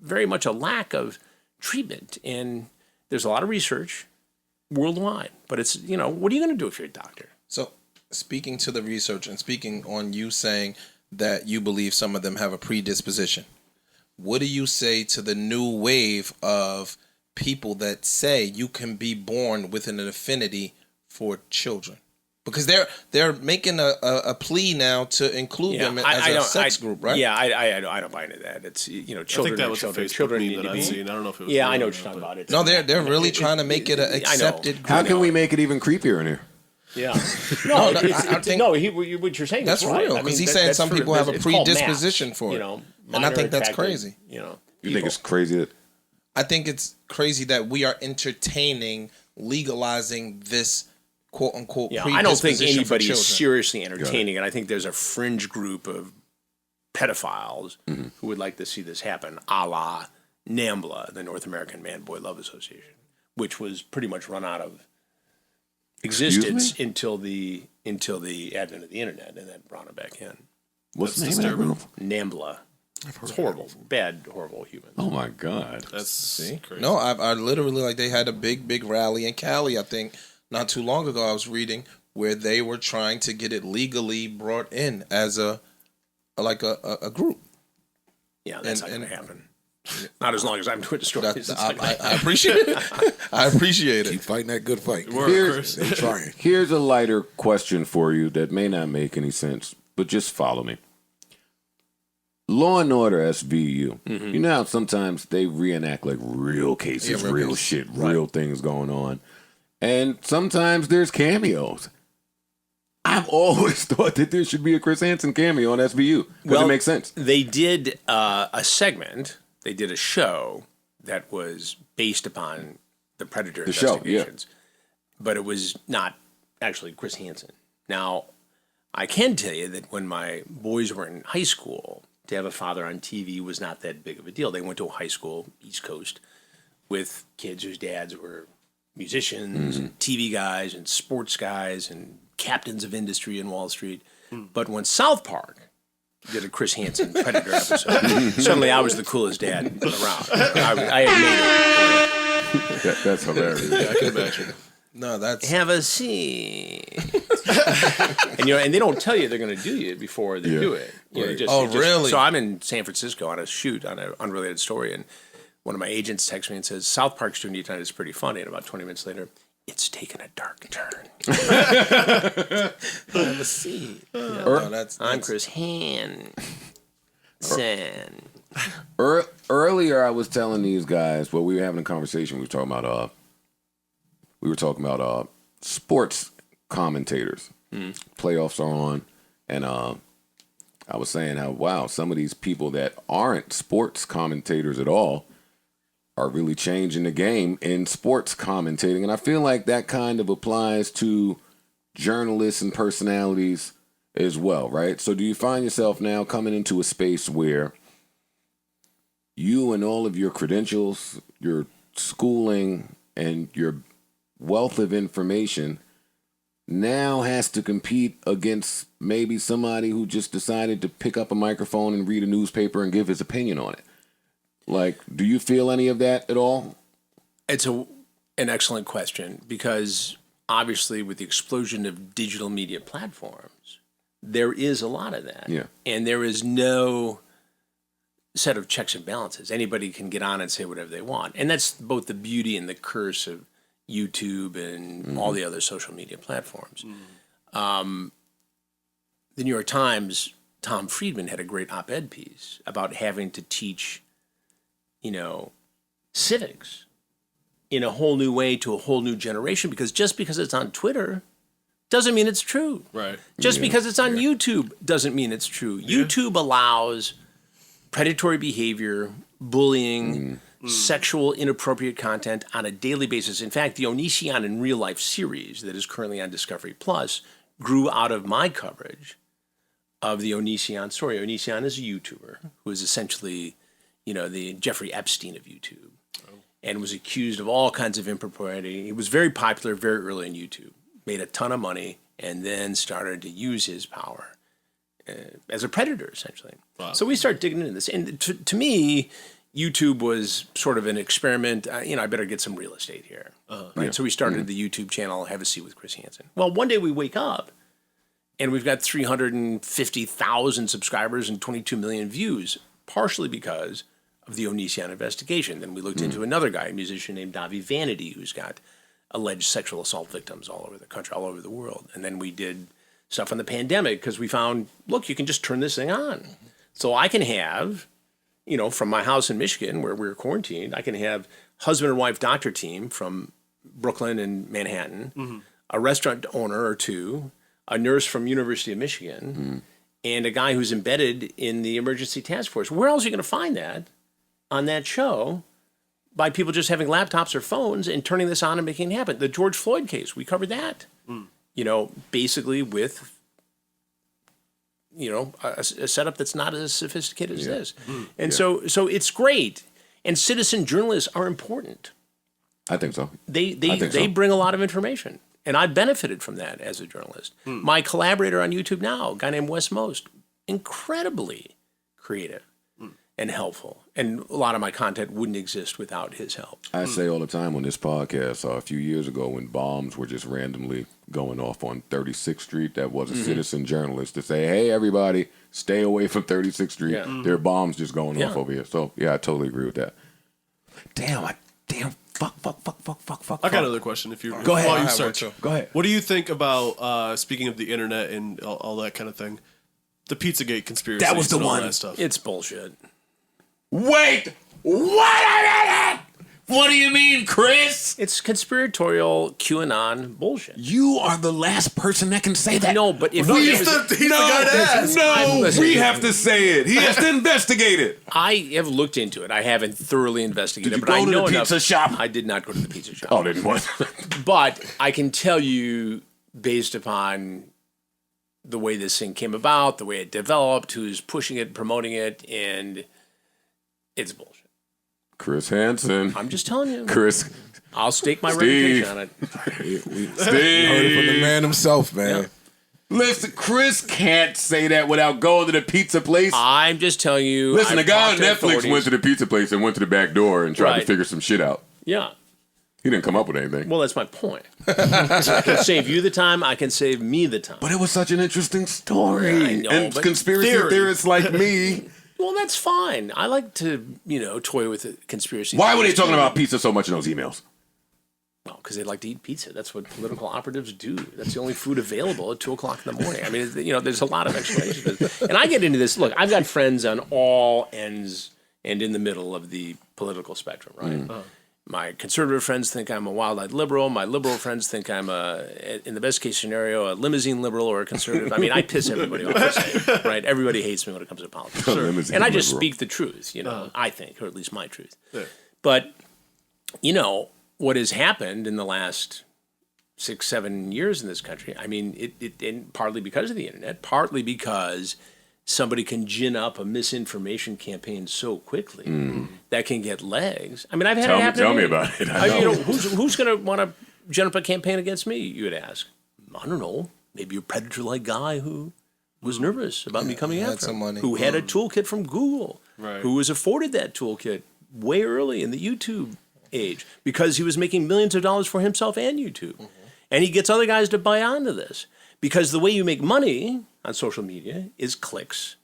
[SPEAKER 3] very much a lack of treatment. And there's a lot of research worldwide. But it's, what are you going to do if you're a doctor?
[SPEAKER 5] So, speaking to the research and speaking on you saying that you believe some of them have a predisposition, what do you say to the new wave of people that say you can be born with an affinity for children? Because they're making a plea now to include them as a sex group, right?
[SPEAKER 3] Yeah, I don't buy into that. It's children.
[SPEAKER 2] I think that was a
[SPEAKER 3] children.
[SPEAKER 2] Facebook
[SPEAKER 3] Children
[SPEAKER 2] meme
[SPEAKER 3] need
[SPEAKER 2] that
[SPEAKER 3] to
[SPEAKER 2] I've
[SPEAKER 3] be.
[SPEAKER 2] seen. I don't know if it was.
[SPEAKER 3] Yeah, I
[SPEAKER 2] real
[SPEAKER 3] know
[SPEAKER 2] or
[SPEAKER 3] what you're
[SPEAKER 2] not,
[SPEAKER 3] talking about. It's
[SPEAKER 5] No, they're really trying to make it an accepted group.
[SPEAKER 1] How can we make it even creepier in here?
[SPEAKER 3] Yeah. No,
[SPEAKER 5] I think
[SPEAKER 3] what you're saying
[SPEAKER 5] that's
[SPEAKER 3] is right.
[SPEAKER 5] real, because he's saying some people have a predisposition for it. And I think that's crazy.
[SPEAKER 1] You think it's crazy that
[SPEAKER 5] I think it's crazy that we are entertaining legalizing this quote unquote
[SPEAKER 3] I don't think
[SPEAKER 5] predisposition for
[SPEAKER 3] anybody
[SPEAKER 5] children.
[SPEAKER 3] is seriously entertaining it. I think there's a fringe group of pedophiles who would like to see this happen, a la NAMBLA, the North American Man-Boy Love Association, which was pretty much run out of existence until the advent of the internet, and then brought it back in.
[SPEAKER 1] what's the name of that group?
[SPEAKER 3] NAMBLA. It's horrible, bad, horrible humans.
[SPEAKER 1] Oh my God.
[SPEAKER 2] That's crazy.
[SPEAKER 5] No, I literally they had a big rally in Cali, I think, not too long ago. I was reading where they were trying to get it legally brought in as a group.
[SPEAKER 3] Yeah, that's not going to happen. Not as long as I'm doing the stories.
[SPEAKER 5] I appreciate it. I appreciate
[SPEAKER 4] Keep
[SPEAKER 5] it.
[SPEAKER 4] fighting that good fight.
[SPEAKER 1] Here's,
[SPEAKER 4] They trying.
[SPEAKER 1] here's a lighter question for you that may not make any sense, but just follow me. Law and Order SVU. You know how sometimes they reenact like real cases, real shit, real things going on. And sometimes there's cameos. I've always thought that there should be a Chris Hansen cameo on SVU. Because it makes sense.
[SPEAKER 3] They did a segment. They did a show that was based upon the Predator investigations. But it was not actually Chris Hansen. Now, I can tell you that when my boys were in high school, to have a father on TV was not that big of a deal. They went to a high school, East Coast, with kids whose dads were musicians, and TV guys, and sports guys, and captains of industry in Wall Street. But when South Park did a Chris Hansen Predator episode, suddenly I was the coolest dad around. I had made it.
[SPEAKER 1] That's hilarious.
[SPEAKER 2] Yeah, I can imagine.
[SPEAKER 5] No, that's
[SPEAKER 3] Have a seat. and they don't tell you they're going to do you before they do it.
[SPEAKER 5] Really?
[SPEAKER 3] So I'm in San Francisco on a shoot on an unrelated story, and one of my agents texts me and says, South Park's doing you tonight is pretty funny. And about 20 minutes later, it's taken a dark turn.
[SPEAKER 5] have a seat.
[SPEAKER 3] I'm Chris Hansen.
[SPEAKER 1] Earlier, I was telling these guys, we were having a conversation. We were talking about sports commentators. Playoffs are on, and I was saying how, wow, some of these people that aren't sports commentators at all are really changing the game in sports commentating. And I feel like that kind of applies to journalists and personalities as well, right? So do you find yourself now coming into a space where you and all of your credentials, your schooling, and your wealth of information now has to compete against maybe somebody who just decided to pick up a microphone and read a newspaper and give his opinion on it? Like, do you feel any of that at all?
[SPEAKER 3] It's an excellent question, because obviously with the explosion of digital media platforms, there is a lot of that.
[SPEAKER 1] Yeah.
[SPEAKER 3] And there is no set of checks and balances. Anybody can get on and say whatever they want. And that's both the beauty and the curse of YouTube and all the other social media platforms. The New York Times Tom Friedman had a great op-ed piece about having to teach, civics in a whole new way to a whole new generation, because just because it's on Twitter doesn't mean it's true.
[SPEAKER 2] Right.
[SPEAKER 3] Just because it's on YouTube doesn't mean it's true. YouTube allows predatory behavior, bullying, sexual inappropriate content on a daily basis. In fact, the Onision in Real Life series that is currently on Discovery Plus grew out of my coverage of the Onision story. Onision is a YouTuber who is essentially, the Jeffrey Epstein of YouTube, and was accused of all kinds of impropriety. He was very popular very early on YouTube, made a ton of money, and then started to use his power as a predator, essentially. Wow. So we start digging into this. And to me, YouTube was sort of an experiment. I better get some real estate here. Right? Yeah. So we started the YouTube channel, Have a Seat with Chris Hansen. Well, one day we wake up, and we've got 350,000 subscribers and 22 million views, partially because of the Onision investigation. Then we looked into another guy, a musician named Davi Vanity, who's got alleged sexual assault victims all over the country, all over the world. And then we did stuff on the pandemic because we found, look, you can just turn this thing on. So I can have, from my house in Michigan where we were quarantined, I can have husband and wife doctor team from Brooklyn and Manhattan, a restaurant owner or two, a nurse from University of Michigan, and a guy who's embedded in the emergency task force. Where else are you going to find that on that show by people just having laptops or phones and turning this on and making it happen? The George Floyd case, we covered that. Basically with, a setup that's not as sophisticated as this. And so it's great. And citizen journalists are important.
[SPEAKER 1] I think so.
[SPEAKER 3] They bring a lot of information. And I benefited from that as a journalist. My collaborator on YouTube now, a guy named Wes Most, incredibly creative and helpful. And a lot of my content wouldn't exist without his help.
[SPEAKER 1] I say all the time on this podcast, a few years ago when bombs were just randomly going off on 36th Street, that was a citizen journalist to say, hey, everybody, stay away from 36th Street. Yeah. There are bombs just going off over here. So, yeah, I totally agree with that. Fuck.
[SPEAKER 2] I got another question. If you
[SPEAKER 1] go ahead,
[SPEAKER 2] while you search.
[SPEAKER 1] Go ahead.
[SPEAKER 2] What do you think about speaking of the internet and all that kind of thing? The Pizzagate conspiracy.
[SPEAKER 1] That was the one.
[SPEAKER 2] That stuff.
[SPEAKER 3] It's bullshit.
[SPEAKER 1] Wait, what? What do you mean, Chris?
[SPEAKER 3] It's conspiratorial QAnon bullshit.
[SPEAKER 1] You are the last person that can say that.
[SPEAKER 3] No, but if
[SPEAKER 2] he's the guy to ask.
[SPEAKER 1] No, we have to say it. He has to investigate it.
[SPEAKER 3] I have looked into it. I haven't thoroughly investigated.
[SPEAKER 1] Did you
[SPEAKER 3] but
[SPEAKER 1] go
[SPEAKER 3] I
[SPEAKER 1] to
[SPEAKER 3] know
[SPEAKER 1] the pizza shop?
[SPEAKER 3] I did not go to the pizza shop.
[SPEAKER 1] Oh, didn't what?
[SPEAKER 3] But I can tell you, based upon the way this thing came about, the way it developed, who's pushing it, promoting it, and it's bullshit.
[SPEAKER 1] Chris Hansen.
[SPEAKER 3] I'm just telling you.
[SPEAKER 1] Chris.
[SPEAKER 3] I'll stake my
[SPEAKER 1] Steve.
[SPEAKER 3] reputation on it.
[SPEAKER 1] Steve.
[SPEAKER 4] Heard it from the man himself, man.
[SPEAKER 3] Yeah.
[SPEAKER 1] Listen, Chris can't say that without going to the pizza place.
[SPEAKER 3] I'm just telling you.
[SPEAKER 1] Listen,
[SPEAKER 3] I've
[SPEAKER 1] the guy on
[SPEAKER 3] talked to
[SPEAKER 1] Netflix
[SPEAKER 3] authorities.
[SPEAKER 1] went to the pizza place and went to the back door and tried to figure some shit out.
[SPEAKER 3] Yeah.
[SPEAKER 1] He didn't come up with anything.
[SPEAKER 3] Well, that's my point. I can save you the time. I can save me the time.
[SPEAKER 1] But it was such an interesting story.
[SPEAKER 3] I know,
[SPEAKER 1] and
[SPEAKER 3] but
[SPEAKER 1] conspiracy theorists like me.
[SPEAKER 3] Well, that's fine. I like to, toy with the conspiracy.
[SPEAKER 1] Why were they talking about pizza so much in those emails?
[SPEAKER 3] Well, because they like to eat pizza. That's what political operatives do. That's the only food available at 2:00 in the morning. I mean, there's a lot of explanations. And I get into this. Look, I've got friends on all ends and in the middle of the political spectrum, right? My conservative friends think I'm a wild-eyed liberal. My liberal friends think I'm in the best case scenario, a limousine liberal or a conservative. I mean, I piss everybody off, right? Everybody hates me when it comes to politics.
[SPEAKER 1] Sure.
[SPEAKER 3] And I just speak the truth, I think, or at least my truth. Yeah. But, what has happened in the last 6-7 years in this country, I mean, and partly because of the internet, partly because somebody can gin up a misinformation campaign so quickly that can get legs. I mean, I've had it happen.
[SPEAKER 1] Tell me about it.
[SPEAKER 3] Who's going to want to gin up a campaign against me, you would ask? I don't know. Maybe a predator-like guy who was nervous about me coming after him,
[SPEAKER 5] money.
[SPEAKER 3] who had a toolkit from Google,
[SPEAKER 2] right.
[SPEAKER 3] who was afforded that toolkit way early in the YouTube age because he was making millions of dollars for himself and YouTube. And he gets other guys to buy onto this because the way you make money on social media is clicks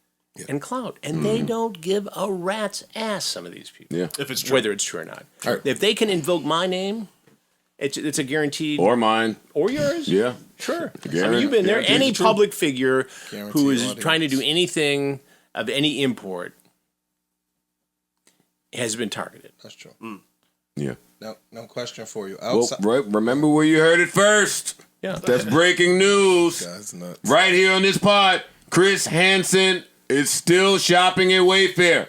[SPEAKER 3] and clout. And they don't give a rat's ass, some of these people.
[SPEAKER 1] Yeah.
[SPEAKER 2] If it's true.
[SPEAKER 3] Whether it's true or not. Right. If they can invoke my name It's a guaranteed.
[SPEAKER 1] Or mine.
[SPEAKER 3] Or yours.
[SPEAKER 1] Yeah.
[SPEAKER 3] Sure.
[SPEAKER 1] Guaranteed.
[SPEAKER 3] I mean, you've been there.
[SPEAKER 1] Guaranteed
[SPEAKER 3] Any
[SPEAKER 1] the truth.
[SPEAKER 3] public figure
[SPEAKER 5] Guaranteed
[SPEAKER 3] who is
[SPEAKER 5] audience.
[SPEAKER 3] trying to do anything of any import has been targeted.
[SPEAKER 5] That's true.
[SPEAKER 1] Yeah.
[SPEAKER 5] No question for you.
[SPEAKER 1] Well,
[SPEAKER 5] Outside,
[SPEAKER 1] right, remember where you heard it first.
[SPEAKER 3] Yeah.
[SPEAKER 1] That's breaking news.
[SPEAKER 5] That's nuts.
[SPEAKER 1] Right here on this pod. Chris Hansen is still shopping at Wayfair.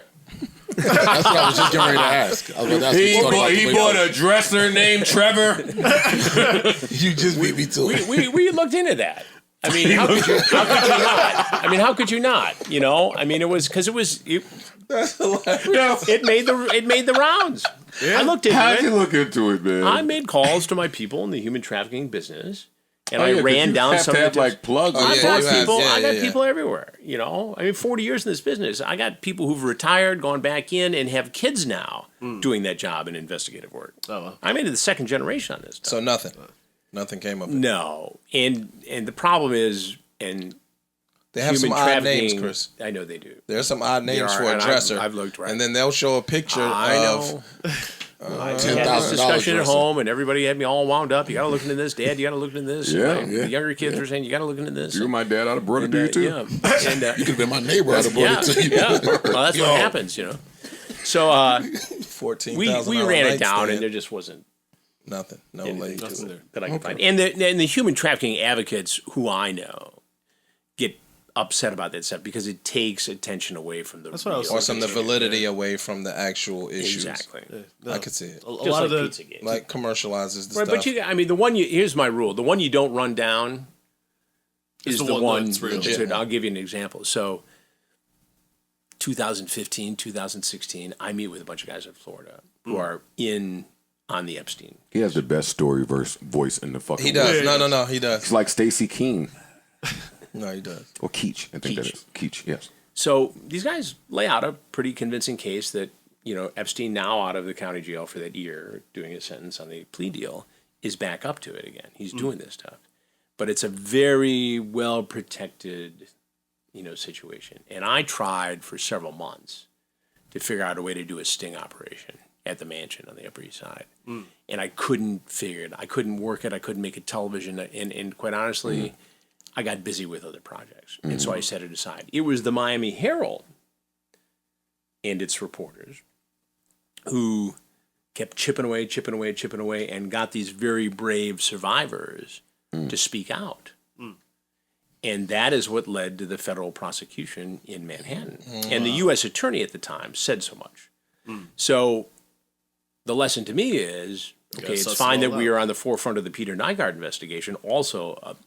[SPEAKER 4] That's what I was just getting ready to ask. I was about to ask you started about the
[SPEAKER 1] He
[SPEAKER 4] way
[SPEAKER 1] bought
[SPEAKER 4] forward.
[SPEAKER 1] a dresser named Trevor.
[SPEAKER 4] You just beat me to it.
[SPEAKER 3] we looked into that. I mean, how could you not? I mean, how could you not? You know, I mean, it made the rounds. I looked into
[SPEAKER 1] How'd you
[SPEAKER 3] it.
[SPEAKER 1] look into it, man?
[SPEAKER 3] I made calls to my people in the human trafficking business, and
[SPEAKER 1] Oh, yeah,
[SPEAKER 3] I
[SPEAKER 1] 'cause
[SPEAKER 3] ran
[SPEAKER 1] you
[SPEAKER 3] down
[SPEAKER 1] have
[SPEAKER 3] some
[SPEAKER 1] to
[SPEAKER 3] of
[SPEAKER 1] have
[SPEAKER 3] the
[SPEAKER 1] like plugs.
[SPEAKER 5] Oh,
[SPEAKER 1] and
[SPEAKER 5] yeah,
[SPEAKER 3] I
[SPEAKER 1] stuff.
[SPEAKER 3] got people.
[SPEAKER 5] yeah,
[SPEAKER 3] I got
[SPEAKER 5] yeah.
[SPEAKER 3] people everywhere. You know, I mean, 40 years in this business. I got people who've retired, gone back in, and have kids now doing that job in investigative work.
[SPEAKER 2] Oh, wow.
[SPEAKER 3] I'm into the second generation on this stuff.
[SPEAKER 5] So nothing came of it.
[SPEAKER 3] No, and the problem is, and
[SPEAKER 5] They have some
[SPEAKER 3] human
[SPEAKER 5] odd
[SPEAKER 3] trafficking.
[SPEAKER 5] names, Chris.
[SPEAKER 3] I know they do.
[SPEAKER 5] There's some odd names
[SPEAKER 3] There are,
[SPEAKER 5] for a
[SPEAKER 3] and
[SPEAKER 5] dresser.
[SPEAKER 3] I've looked, right.
[SPEAKER 5] And then they'll show a picture
[SPEAKER 3] I
[SPEAKER 5] of
[SPEAKER 3] know. I had
[SPEAKER 4] $10,000
[SPEAKER 3] this discussion at
[SPEAKER 4] dresser.
[SPEAKER 3] home, and everybody had me all wound up. You got to look into this, Dad. You got to look into this.
[SPEAKER 1] Yeah,
[SPEAKER 3] And
[SPEAKER 1] yeah.
[SPEAKER 3] The younger kids were saying, you got to look into this.
[SPEAKER 1] You and my dad, I'd have brought it
[SPEAKER 3] And,
[SPEAKER 1] to you too.
[SPEAKER 3] yeah. And,
[SPEAKER 4] You could have been my neighbor. I'd have brought
[SPEAKER 3] yeah,
[SPEAKER 4] it to you.
[SPEAKER 3] yeah. Well, that's what happens, you know. So
[SPEAKER 5] $14,000.
[SPEAKER 3] we ran it down,
[SPEAKER 5] nightstand.
[SPEAKER 3] and there just wasn't
[SPEAKER 5] Nothing. No
[SPEAKER 3] anything
[SPEAKER 5] lady.
[SPEAKER 3] to it that I could find. And the human trafficking advocates who I know get upset about that stuff because it takes attention away from the
[SPEAKER 2] That's what I was
[SPEAKER 3] real
[SPEAKER 5] Or some of the
[SPEAKER 2] Yeah.
[SPEAKER 5] validity away from the actual issues.
[SPEAKER 3] Exactly.
[SPEAKER 5] I could see it.
[SPEAKER 2] A
[SPEAKER 3] Just
[SPEAKER 2] lot
[SPEAKER 3] like
[SPEAKER 2] of the
[SPEAKER 3] Pizzagate.
[SPEAKER 5] Like commercializes the
[SPEAKER 3] Right,
[SPEAKER 5] stuff.
[SPEAKER 3] but I mean, here's my rule: the one you don't run down is
[SPEAKER 2] the
[SPEAKER 3] the
[SPEAKER 2] one
[SPEAKER 3] one.
[SPEAKER 2] that's real.
[SPEAKER 3] I'll give you an example. So, 2015, 2016, I meet with a bunch of guys in Florida who are on the Epstein.
[SPEAKER 1] He has the best story voice in the fucking
[SPEAKER 5] He does.
[SPEAKER 1] world.
[SPEAKER 5] No, he does.
[SPEAKER 1] It's like Stacey Keene
[SPEAKER 5] No, he does.
[SPEAKER 1] or Keach. I think that
[SPEAKER 3] Keach.
[SPEAKER 1] is Keach. Yes.
[SPEAKER 3] So these guys lay out a pretty convincing case that Epstein, now out of the county jail for that year, doing a sentence on the plea deal, is back up to it again. He's doing this stuff, but it's a very well protected, situation. And I tried for several months to figure out a way to do a sting operation at the mansion on the Upper East Side, and I couldn't figure it. I couldn't work it. I couldn't make it television. And quite honestly, I got busy with other projects, and so I set it aside. It was the Miami Herald and its reporters who kept chipping away, and got these very brave survivors to speak out. And that is what led to the federal prosecution in Manhattan. And the U.S. attorney at the time said so much. So the lesson to me is, okay, it's
[SPEAKER 2] suss it
[SPEAKER 3] fine
[SPEAKER 2] all
[SPEAKER 3] that we
[SPEAKER 2] out.
[SPEAKER 3] are on the forefront of the Peter Nygard investigation, also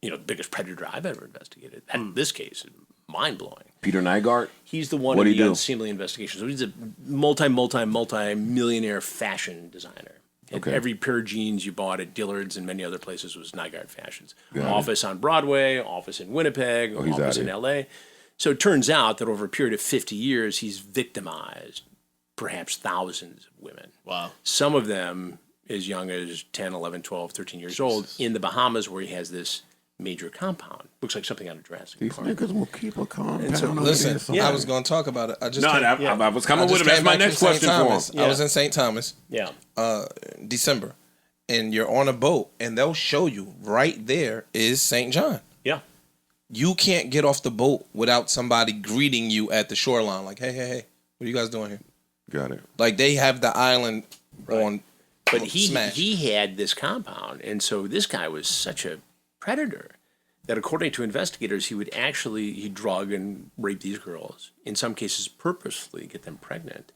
[SPEAKER 3] the biggest predator I've ever investigated. This case is mind-blowing.
[SPEAKER 1] Peter Nygard.
[SPEAKER 3] He's the one
[SPEAKER 1] What'd
[SPEAKER 3] in
[SPEAKER 1] he
[SPEAKER 3] the
[SPEAKER 1] do?
[SPEAKER 3] unseemly investigation. So he's a multi-millionaire fashion designer. And
[SPEAKER 1] Okay.
[SPEAKER 3] every pair of jeans you bought at Dillard's and many other places was Nygard Fashions. Office on Broadway, office in Winnipeg,
[SPEAKER 1] he's
[SPEAKER 3] office
[SPEAKER 1] out
[SPEAKER 3] in
[SPEAKER 1] here.
[SPEAKER 3] L.A. So it turns out that over a period of 50 years, he's victimized perhaps thousands of women.
[SPEAKER 2] wow.
[SPEAKER 3] Some of them as young as 10, 11, 12, 13 years old in the Bahamas, where he has this major compound. Looks like something out of Jurassic
[SPEAKER 1] These
[SPEAKER 3] Park.
[SPEAKER 1] niggas will keep a compound.
[SPEAKER 3] so-
[SPEAKER 1] over
[SPEAKER 5] Listen,
[SPEAKER 1] there.
[SPEAKER 5] I was going to talk about it. I just
[SPEAKER 1] No,
[SPEAKER 5] came-
[SPEAKER 1] I was coming
[SPEAKER 5] I
[SPEAKER 1] with
[SPEAKER 5] just
[SPEAKER 1] him. That's
[SPEAKER 5] came
[SPEAKER 1] my
[SPEAKER 5] back
[SPEAKER 1] next
[SPEAKER 5] from St.
[SPEAKER 1] question for him.
[SPEAKER 5] Thomas. I was in St. Thomas,
[SPEAKER 3] Yeah.
[SPEAKER 5] December, and you're on a boat, and they'll show you right there is St. John.
[SPEAKER 3] Yeah.
[SPEAKER 5] You can't get off the boat without somebody greeting you at the shoreline, like, hey, what are you guys doing here?
[SPEAKER 1] Got it.
[SPEAKER 5] Like, they have the island on
[SPEAKER 3] But he
[SPEAKER 5] smash.
[SPEAKER 3] had this compound, and so this guy was such a predator that, according to investigators, he'd drug and rape these girls, in some cases purposefully get them pregnant,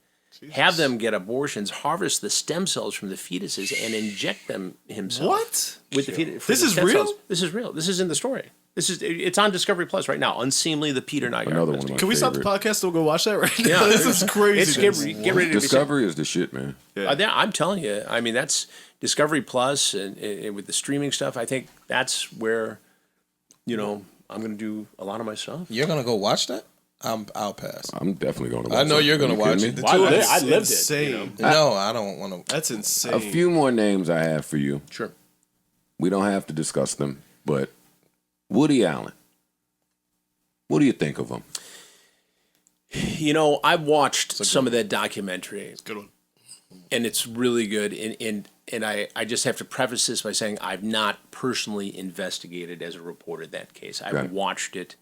[SPEAKER 3] have them get abortions, harvest the stem cells from the fetuses, and inject them himself.
[SPEAKER 2] What?
[SPEAKER 3] With the fetus?
[SPEAKER 2] This is real?
[SPEAKER 3] This is real. This is in the story. It's on Discovery Plus right now. Unseemly, the Peter Nygard.
[SPEAKER 1] Another one of my
[SPEAKER 2] Can we stop the
[SPEAKER 1] favorite.
[SPEAKER 2] podcast and we'll go watch that right now?
[SPEAKER 3] Yeah.
[SPEAKER 2] This is crazy.
[SPEAKER 3] It's get ready to be
[SPEAKER 1] Discovery is the shit, man.
[SPEAKER 3] I'm telling you. I mean, that's Discovery Plus, and with the streaming stuff, I think that's where, I'm going to do a lot of my stuff.
[SPEAKER 5] You're going to go watch that? I'll pass.
[SPEAKER 1] I'm definitely going to.
[SPEAKER 5] I know you're going to watch it.
[SPEAKER 1] Me?
[SPEAKER 5] The
[SPEAKER 3] Well,
[SPEAKER 5] two of
[SPEAKER 3] I
[SPEAKER 5] us.
[SPEAKER 3] lived
[SPEAKER 2] insane.
[SPEAKER 3] it.
[SPEAKER 5] No, I don't want to.
[SPEAKER 2] That's insane.
[SPEAKER 1] A few more names I have for you.
[SPEAKER 3] Sure.
[SPEAKER 1] We don't have to discuss them, but Woody Allen. What do you think of him?
[SPEAKER 3] I've watched some of that documentary,
[SPEAKER 2] Good one.
[SPEAKER 3] and it's really good. And and I just have to preface this by saying I've not personally investigated as a reporter that case. I've watched it.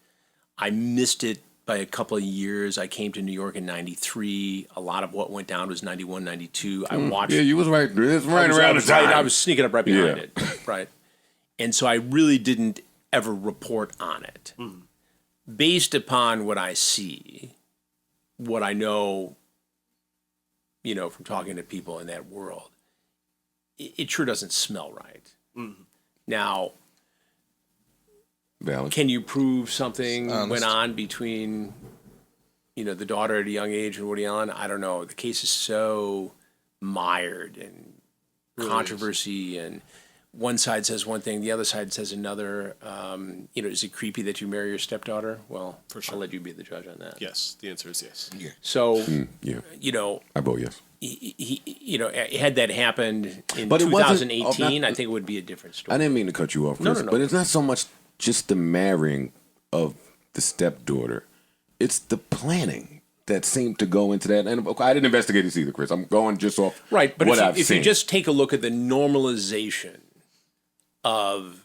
[SPEAKER 3] I missed it by a couple of years. I came to New York in 93. A lot of what went down was 91, 92. I watched.
[SPEAKER 1] Yeah, you was right. It was right around the time.
[SPEAKER 3] I was sneaking up right behind it. Right. And so I really didn't ever report on it. Based upon what I see, what I know, from talking to people in that world, it sure doesn't smell right. Now,
[SPEAKER 1] Valid.
[SPEAKER 3] can you prove something went on between, the daughter at a young age and Woody Allen? I don't know. The case is so mired in controversy, and one side says one thing, the other side says another. Is it creepy that you marry your stepdaughter? Well, for sure. I'll let you be the judge on that.
[SPEAKER 2] Yes, the answer is yes.
[SPEAKER 5] Yeah.
[SPEAKER 3] So,
[SPEAKER 1] I vote yes.
[SPEAKER 3] Had that happened in
[SPEAKER 1] But it wasn't-
[SPEAKER 3] 2018, I think it would be a different story.
[SPEAKER 1] I didn't mean to cut you off, Chris,
[SPEAKER 3] No.
[SPEAKER 1] but it's not so much just the marrying of the stepdaughter. It's the planning that seemed to go into that. And I didn't investigate this either, Chris. I'm going just off
[SPEAKER 3] Right, but
[SPEAKER 1] what I've
[SPEAKER 3] if
[SPEAKER 1] seen.
[SPEAKER 3] you just take a look at the normalization of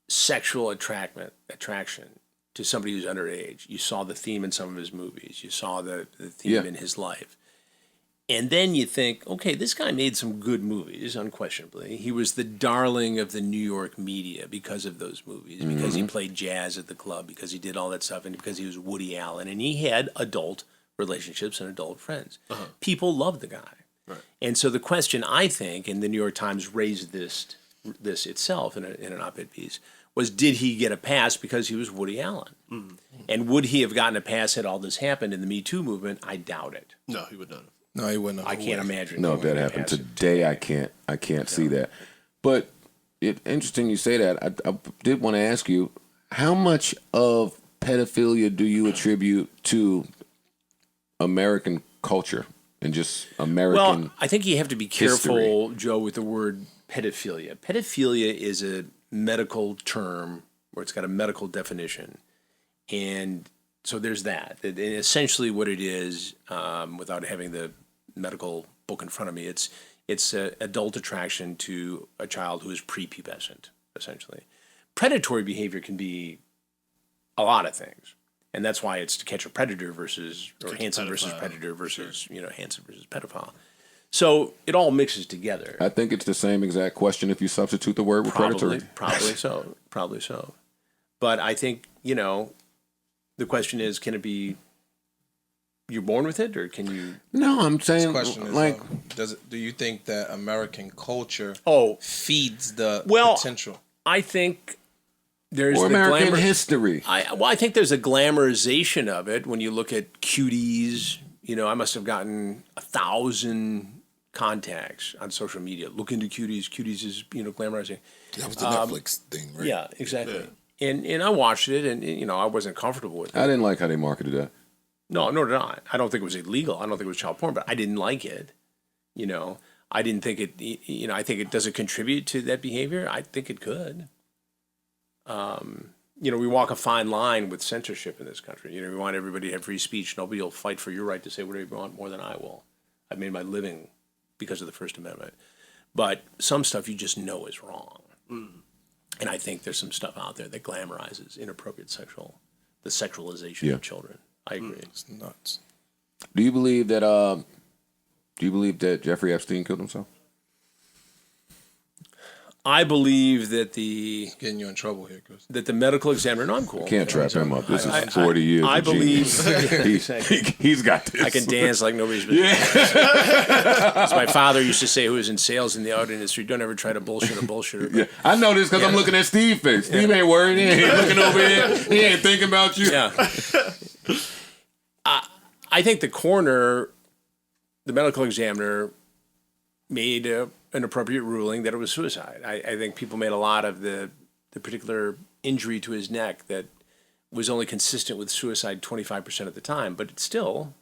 [SPEAKER 3] sexual attraction to somebody who's underage, you saw the theme in some of his movies. You saw the theme in his life. And then you think, okay, this guy made some good movies, unquestionably. He was the darling of the New York media because of those movies, because he played jazz at the club, because he did all that stuff, and because he was Woody Allen. And he had adult relationships and adult friends. People loved the guy.
[SPEAKER 2] Right.
[SPEAKER 3] And so the question, I think, and the New York Times raised this itself in an op-ed piece, was did he get a pass because he was Woody Allen? And would he have gotten a pass had all this happened in the Me Too movement? I doubt it.
[SPEAKER 2] No, he would not have.
[SPEAKER 5] No, he wouldn't.
[SPEAKER 3] I can't imagine.
[SPEAKER 1] No, if that happened today, I can't see that. But interesting you say that. I did want to ask you, how much of pedophilia do you attribute to American culture and just American?
[SPEAKER 3] Well, I think you have to be careful, Joe, with the word pedophilia. Pedophilia is a medical term where it's got a medical definition, and so there's that. And essentially, what it is, without having the medical book in front of me, it's adult attraction to a child who is prepubescent, essentially. Predatory behavior can be a lot of things, and that's why it's To Catch a Predator versus Hansen versus Predator versus Hansen versus pedophile. So it all mixes together.
[SPEAKER 1] I think it's the same exact question if you substitute the word with predatory.
[SPEAKER 3] Probably so. But I think the question is, can it be? You're born with it, or can you?
[SPEAKER 1] No, I'm saying
[SPEAKER 5] The question is, do you think that American culture feeds the potential?
[SPEAKER 3] I think there's
[SPEAKER 1] or
[SPEAKER 3] the
[SPEAKER 1] American
[SPEAKER 3] glamour
[SPEAKER 1] history.
[SPEAKER 3] I think there's a glamorization of it when you look at cuties. I must have gotten 1,000 contacts on social media. Look into cuties. Cuties is glamorizing.
[SPEAKER 4] That was the Netflix thing, right?
[SPEAKER 3] Yeah, exactly. Yeah. And I watched it, and I wasn't comfortable with it.
[SPEAKER 1] I didn't like how they marketed that.
[SPEAKER 3] No, nor did I. I don't think it was illegal. I don't think it was child porn, but I didn't like it. I didn't think it. I think it does it contribute to that behavior. I think it could. We walk a fine line with censorship in this country. We want everybody to have free speech. Nobody will fight for your right to say whatever you want more than I will. I've made my living because of the First Amendment. But some stuff you just know is wrong. And I think there's some stuff out there that glamorizes inappropriate the sexualization of children. I agree.
[SPEAKER 5] It's nuts.
[SPEAKER 1] Do you believe that Jeffrey Epstein killed himself?
[SPEAKER 3] I believe that
[SPEAKER 5] Getting you in trouble here, Chris.
[SPEAKER 3] the medical examiner. No, I'm cool.
[SPEAKER 1] Can't trap him up. This is 40 years.
[SPEAKER 3] I
[SPEAKER 1] of
[SPEAKER 3] believe
[SPEAKER 1] genius. He's got this.
[SPEAKER 3] I can dance like nobody's business. As my father used to say, who was in sales in the auto industry, don't ever try to bullshit a bullshitter.
[SPEAKER 1] Yeah, I know this because I'm looking at Steve's face. Steve ain't worried. He ain't looking over here. He ain't thinking about you.
[SPEAKER 3] Yeah. I think the coroner, the medical examiner, made an appropriate ruling that it was suicide. I think people made a lot of the particular injury to his neck that was only consistent with suicide 25% of the time, but it's still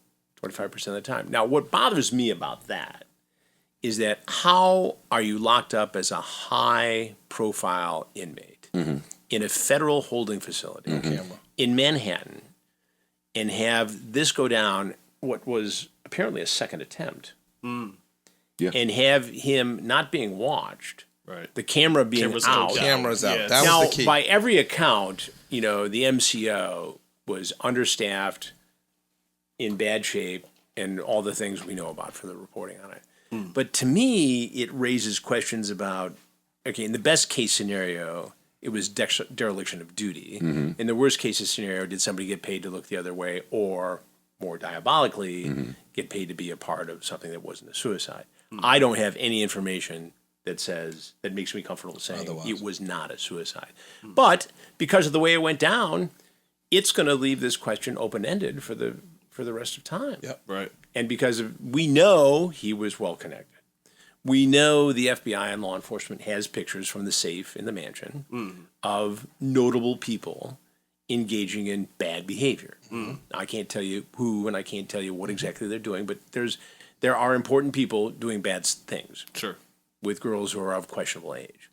[SPEAKER 3] 25% of the time. Now, what bothers me about that is that how are you locked up as a high-profile inmate in a federal holding facility in Manhattan and have this go down what was apparently a second attempt?
[SPEAKER 1] Yeah, Yeah.
[SPEAKER 3] and have him not being watched,
[SPEAKER 2] Right.
[SPEAKER 3] the camera being
[SPEAKER 2] Cameras
[SPEAKER 3] out.
[SPEAKER 2] out.
[SPEAKER 5] Cameras out.
[SPEAKER 2] Yeah.
[SPEAKER 5] That
[SPEAKER 3] Now,
[SPEAKER 5] was the key.
[SPEAKER 3] by every account, the MCO was understaffed, in bad shape, and all the things we know about from the reporting on it. But to me, it raises questions about, okay, in the best case scenario, it was dereliction of duty. In the worst case scenario, did somebody get paid to look the other way, or more diabolically, get paid to be a part of something that wasn't a suicide? I don't have any information that makes me comfortable saying
[SPEAKER 5] Otherwise.
[SPEAKER 3] it was not a suicide. But because of the way it went down, it's going to leave this question open-ended for the rest of time.
[SPEAKER 5] Yep.
[SPEAKER 2] Right.
[SPEAKER 3] And because we know he was well connected. We know the FBI and law enforcement has pictures from the safe in the mansion of notable people engaging in bad behavior. I can't tell you who, and I can't tell you what exactly they're doing, but there are important people doing bad things
[SPEAKER 2] Sure.
[SPEAKER 3] with girls who are of questionable age.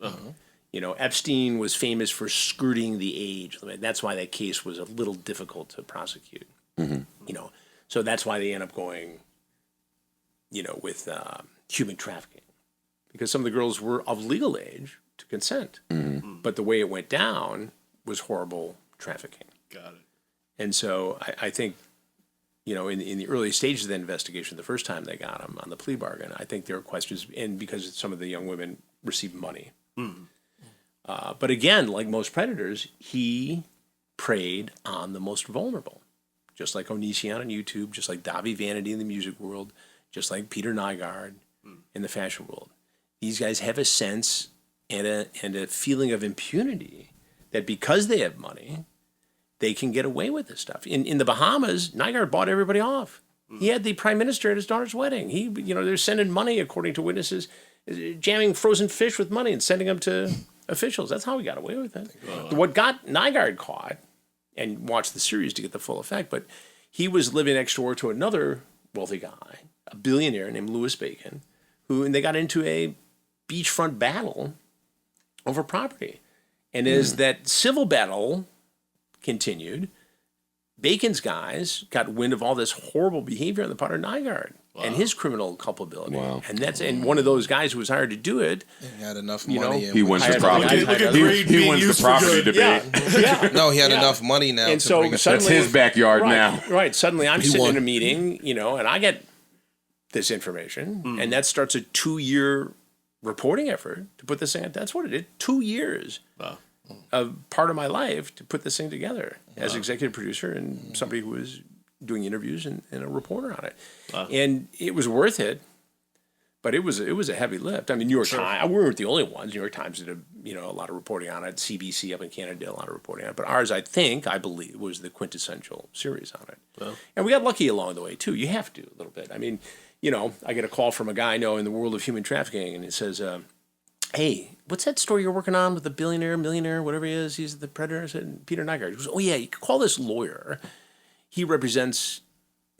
[SPEAKER 3] Epstein was famous for skirting the age limit. That's why that case was a little difficult to prosecute. So that's why they end up going, with human trafficking, because some of the girls were of legal age to consent, but the way it went down was horrible trafficking.
[SPEAKER 2] Got it.
[SPEAKER 3] And so I think, in the early stages of the investigation, the first time they got him on the plea bargain, I think there were questions, and because some of the young women received money. But again, like most predators, he preyed on the most vulnerable, just like Onision on YouTube, just like Davi Vanity in the music world, just like Peter Nygard in the fashion world. These guys have a sense and a feeling of impunity that because they have money, they can get away with this stuff. In the Bahamas, Nygard bought everybody off. He had the prime minister at his daughter's wedding. They're sending money, according to witnesses, jamming frozen fish with money and sending them to officials. That's how he got away with it. What got Nygard caught, and watched the series to get the full effect, but he was living next door to another wealthy guy, a billionaire named Louis Bacon, and they got into a beachfront battle over property. And as that civil battle continued, Bacon's guys got wind of all this horrible behavior on the part of Nygard and his criminal culpability.
[SPEAKER 1] Wow.
[SPEAKER 3] And one of those guys who was hired to do it.
[SPEAKER 5] He had enough money.
[SPEAKER 1] He wins the
[SPEAKER 3] Look
[SPEAKER 1] property.
[SPEAKER 2] at greed
[SPEAKER 1] He
[SPEAKER 2] being
[SPEAKER 1] wins the
[SPEAKER 2] used for
[SPEAKER 1] property
[SPEAKER 2] good.
[SPEAKER 1] debate.
[SPEAKER 5] No, he had
[SPEAKER 3] Yeah.
[SPEAKER 5] enough money now
[SPEAKER 3] And
[SPEAKER 5] to
[SPEAKER 3] so
[SPEAKER 5] bring
[SPEAKER 1] That's
[SPEAKER 3] suddenly,
[SPEAKER 1] his backyard now.
[SPEAKER 3] Right. Suddenly I'm sitting
[SPEAKER 4] won.
[SPEAKER 3] in a meeting, and I get this information, and that starts a 2-year reporting effort to put this thing. That's what it did. 2 years
[SPEAKER 2] Wow.
[SPEAKER 3] of part of my life to put this thing together as executive producer and somebody who was doing interviews and a reporter on it. And it was worth it, but it was a heavy lift. I mean, New York Times, we weren't the only ones. New York Times did a lot of reporting on it. CBC up in Canada did a lot of reporting on it. But ours, I believe, was the quintessential series on it. And we got lucky along the way, too. You have to, a little bit. I mean, I get a call from a guy I know in the world of human trafficking, and it says, hey, what's that story you're working on with the billionaire, millionaire, whatever he is? He's the predator. I said, Peter Nygard. He goes, oh, yeah, you can call this lawyer. He represents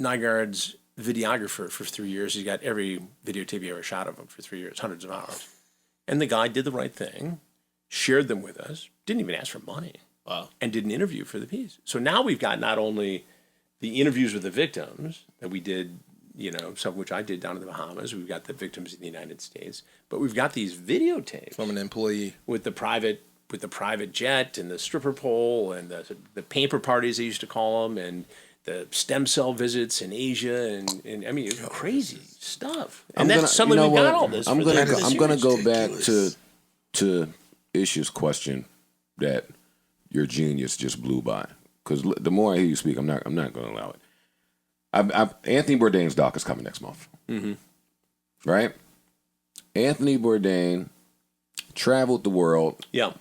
[SPEAKER 3] Nygard's videographer for 3 years. He's got every videotape he ever shot of him for 3 years, hundreds of hours. And the guy did the right thing, shared them with us, didn't even ask for money, and did an interview for the piece. So now we've got not only the interviews with the victims that we did, some of which I did down in the Bahamas. We've got the victims in the United States, but we've got these videotapes
[SPEAKER 5] from an employee
[SPEAKER 3] with the private jet and the stripper pole and the paper parties they used to call them, and the stem cell visits in Asia, and I mean, it's crazy stuff. And then suddenly we got all this.
[SPEAKER 1] I'm gonna go back to Ish's question that your genius just blew by, because the more I hear you speak, I'm not gonna allow it. Anthony Bourdain's doc is coming next month, right? Anthony Bourdain traveled the world.
[SPEAKER 3] Yeah.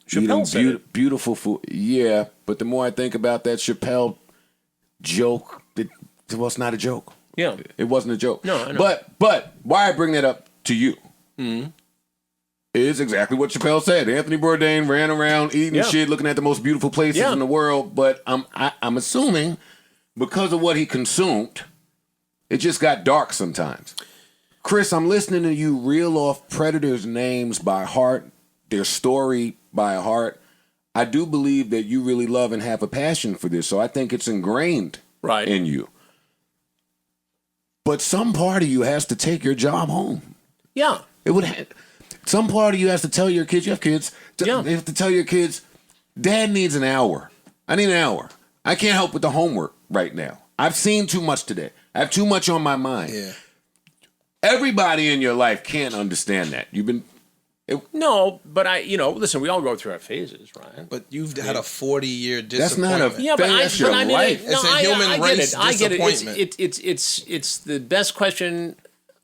[SPEAKER 1] Eating
[SPEAKER 3] Chappelle said it.
[SPEAKER 1] beautiful food. Yeah, but the more I think about that Chappelle joke, it was not a joke.
[SPEAKER 3] Yeah.
[SPEAKER 1] It wasn't a joke.
[SPEAKER 3] No, I know.
[SPEAKER 1] But why I bring that up to you is exactly what Chappelle said. Anthony Bourdain ran around eating shit, looking at the most beautiful places in the world. But I'm assuming because of what he consumed, it just got dark sometimes. Chris, I'm listening to you reel off predators' names by heart, their story by heart. I do believe that you really love and have a passion for this, so I think it's ingrained in you. But some part of you has to take your job home.
[SPEAKER 3] Yeah.
[SPEAKER 1] It would. Some part of you has to tell your kids. You have kids.
[SPEAKER 3] Yeah.
[SPEAKER 1] They have to tell your kids, Dad needs an hour. I need an hour. I can't help with the homework right now. I've seen too much today. I have too much on my mind.
[SPEAKER 5] Yeah.
[SPEAKER 1] Everybody in your life can't understand that. You've been.
[SPEAKER 3] No, but listen, we all go through our phases, Ryan.
[SPEAKER 5] But you've had a 40-year
[SPEAKER 1] That's not
[SPEAKER 5] disappointment.
[SPEAKER 1] a.
[SPEAKER 3] Yeah, but
[SPEAKER 1] That's your
[SPEAKER 3] I mean,
[SPEAKER 1] life.
[SPEAKER 5] It's a human race
[SPEAKER 3] I get it.
[SPEAKER 5] disappointment.
[SPEAKER 3] It's the best question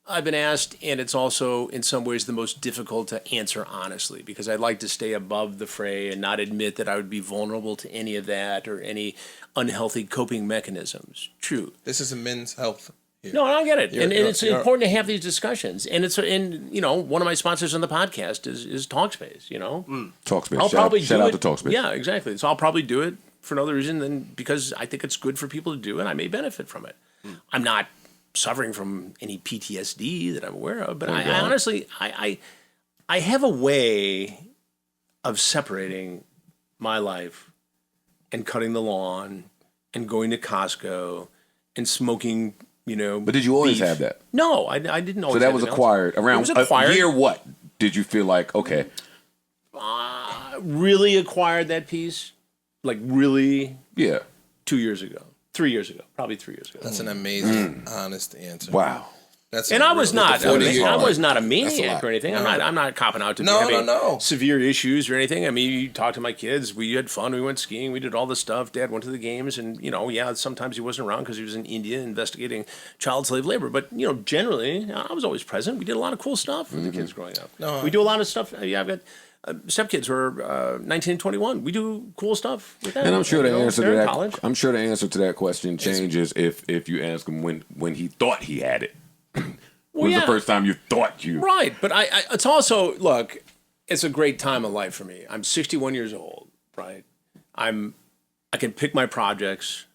[SPEAKER 3] I've been asked, and it's also in some ways the most difficult to answer honestly, because I'd like to stay above the fray and not admit that I would be vulnerable to any of that or any unhealthy coping mechanisms. True.
[SPEAKER 5] This is a men's health. Here.
[SPEAKER 3] No, I get it, and
[SPEAKER 5] You're-
[SPEAKER 3] it's
[SPEAKER 5] you're-
[SPEAKER 3] important to have these discussions. And one of my sponsors on the podcast is Talkspace.
[SPEAKER 1] Talkspace.
[SPEAKER 3] I'll probably
[SPEAKER 1] shout
[SPEAKER 3] do
[SPEAKER 1] out
[SPEAKER 3] it.
[SPEAKER 1] to Talkspace.
[SPEAKER 3] Yeah, exactly. So I'll probably do it for no other reason than because I think it's good for people to do, and I may benefit from it. I'm not suffering from any PTSD that I'm aware of, but I honestly, I have a way of separating my life and cutting the lawn and going to Costco and smoking.
[SPEAKER 1] But did you always
[SPEAKER 3] beef.
[SPEAKER 1] have that?
[SPEAKER 3] No, I didn't always.
[SPEAKER 1] So that
[SPEAKER 3] have
[SPEAKER 1] was
[SPEAKER 3] it.
[SPEAKER 1] acquired around
[SPEAKER 3] It was acquired.
[SPEAKER 1] a year. What did you feel like? Okay,
[SPEAKER 3] Really acquired that piece, like really
[SPEAKER 1] yeah.
[SPEAKER 3] 2 years ago, 3 years ago, probably 3 years ago.
[SPEAKER 5] That's an amazing, honest answer.
[SPEAKER 1] Wow.
[SPEAKER 5] That's
[SPEAKER 3] And I was not. I
[SPEAKER 5] 40 years.
[SPEAKER 3] was not a
[SPEAKER 4] That's a
[SPEAKER 3] maniac
[SPEAKER 4] lot.
[SPEAKER 3] or anything. I'm not copping out to
[SPEAKER 5] No,
[SPEAKER 3] having
[SPEAKER 5] no.
[SPEAKER 3] severe issues or anything. I mean, you talk to my kids. We had fun. We went skiing. We did all this stuff. Dad went to the games, and sometimes he wasn't around because he was in India investigating child slave labor. But generally, I was always present. We did a lot of cool stuff with the kids growing up.
[SPEAKER 5] No,
[SPEAKER 3] we do a lot of stuff. Yeah, I've got stepkids who are 19 and 21. We do cool stuff with them.
[SPEAKER 1] And I'm sure the answer to
[SPEAKER 3] they're in
[SPEAKER 1] that.
[SPEAKER 3] college.
[SPEAKER 1] I'm sure the answer to that question changes if you ask him when he thought he had it. When's the first time you thought you?
[SPEAKER 3] Right, but I it's also, look, it's a great time of life for me. I'm 61 years old, right? I can pick my projects.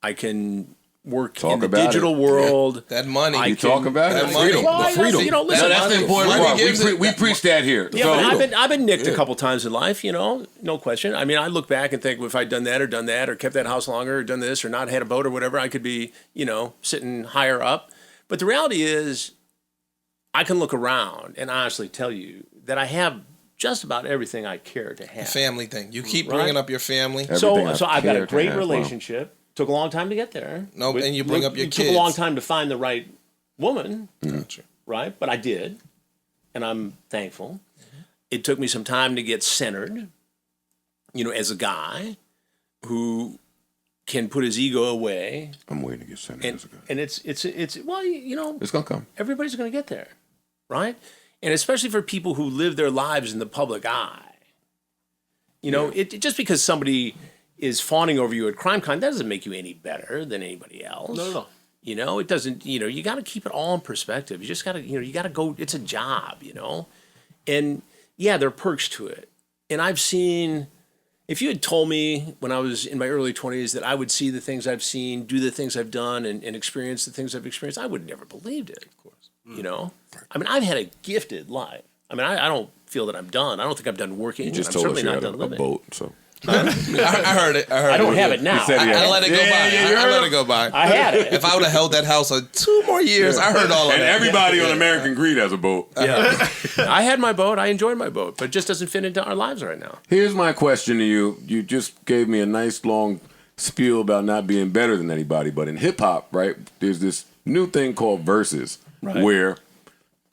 [SPEAKER 3] I can work
[SPEAKER 1] Talk
[SPEAKER 3] in the
[SPEAKER 1] about
[SPEAKER 3] digital
[SPEAKER 1] it.
[SPEAKER 3] world.
[SPEAKER 5] That money.
[SPEAKER 3] I
[SPEAKER 1] You talk about
[SPEAKER 5] that
[SPEAKER 1] it.
[SPEAKER 5] money.
[SPEAKER 3] Well,
[SPEAKER 4] The freedom.
[SPEAKER 3] listen,
[SPEAKER 1] That's the important
[SPEAKER 5] Money
[SPEAKER 1] part.
[SPEAKER 5] gives it-
[SPEAKER 1] We preach that here.
[SPEAKER 3] yeah,
[SPEAKER 1] So-
[SPEAKER 3] but I've been nicked a couple times in life, no question. I mean, I look back and think, well, if I'd done that or kept that house longer or done this or not had a boat or whatever, I could be, sitting higher up. But the reality is, I can look around and honestly tell you that I have just about everything I care to have.
[SPEAKER 5] Family thing. You keep
[SPEAKER 3] Right.
[SPEAKER 5] bringing up your family.
[SPEAKER 1] Everything
[SPEAKER 3] So
[SPEAKER 1] I
[SPEAKER 3] I've got
[SPEAKER 1] care
[SPEAKER 3] a
[SPEAKER 1] to
[SPEAKER 3] great
[SPEAKER 1] have. Wow.
[SPEAKER 3] relationship. Took a long time to get there.
[SPEAKER 5] No, and you bring up your
[SPEAKER 3] It took a
[SPEAKER 5] kids.
[SPEAKER 3] long time to find the right woman,
[SPEAKER 5] Gotcha.
[SPEAKER 3] right? But I did, and I'm thankful. It took me some time to get centered, as a guy who can put his ego away.
[SPEAKER 1] I'm waiting to get sent.
[SPEAKER 3] And it's well,
[SPEAKER 1] It's gonna come.
[SPEAKER 3] everybody's going to get there, right? And especially for people who live their lives in the public eye. It just because somebody is fawning over you at CrimeCon, that doesn't make you any better than anybody else.
[SPEAKER 2] No.
[SPEAKER 3] It doesn't, you got to keep it all in perspective. You just got to, you got to go, it's a job, And yeah, there are perks to it. And I've seen, if you had told me when I was in my early 20s that I would see the things I've seen, do the things I've done, and experience the things I've experienced, I would have never believed it, of course. I mean, I've had a gifted life. I mean, I don't feel that I'm done. I don't think I'm done working.
[SPEAKER 1] You just
[SPEAKER 3] I'm
[SPEAKER 1] told us
[SPEAKER 3] certainly
[SPEAKER 1] you
[SPEAKER 3] not
[SPEAKER 1] had
[SPEAKER 3] done
[SPEAKER 1] a
[SPEAKER 3] living.
[SPEAKER 1] boat. So
[SPEAKER 5] I heard it.
[SPEAKER 3] I don't have it now.
[SPEAKER 1] said he had
[SPEAKER 5] I let it go by. I let it go by.
[SPEAKER 3] I had it.
[SPEAKER 5] If I would have held that house 2 more years, I heard all of
[SPEAKER 1] and
[SPEAKER 5] that.
[SPEAKER 1] everybody on American Greed has a boat.
[SPEAKER 3] Yeah. I had my boat. I enjoyed my boat, but it just doesn't fit into our lives right now.
[SPEAKER 1] Here's my question to you. You just gave me a nice long spiel about not being better than anybody, but in hip hop, right, there's this new thing called verses, where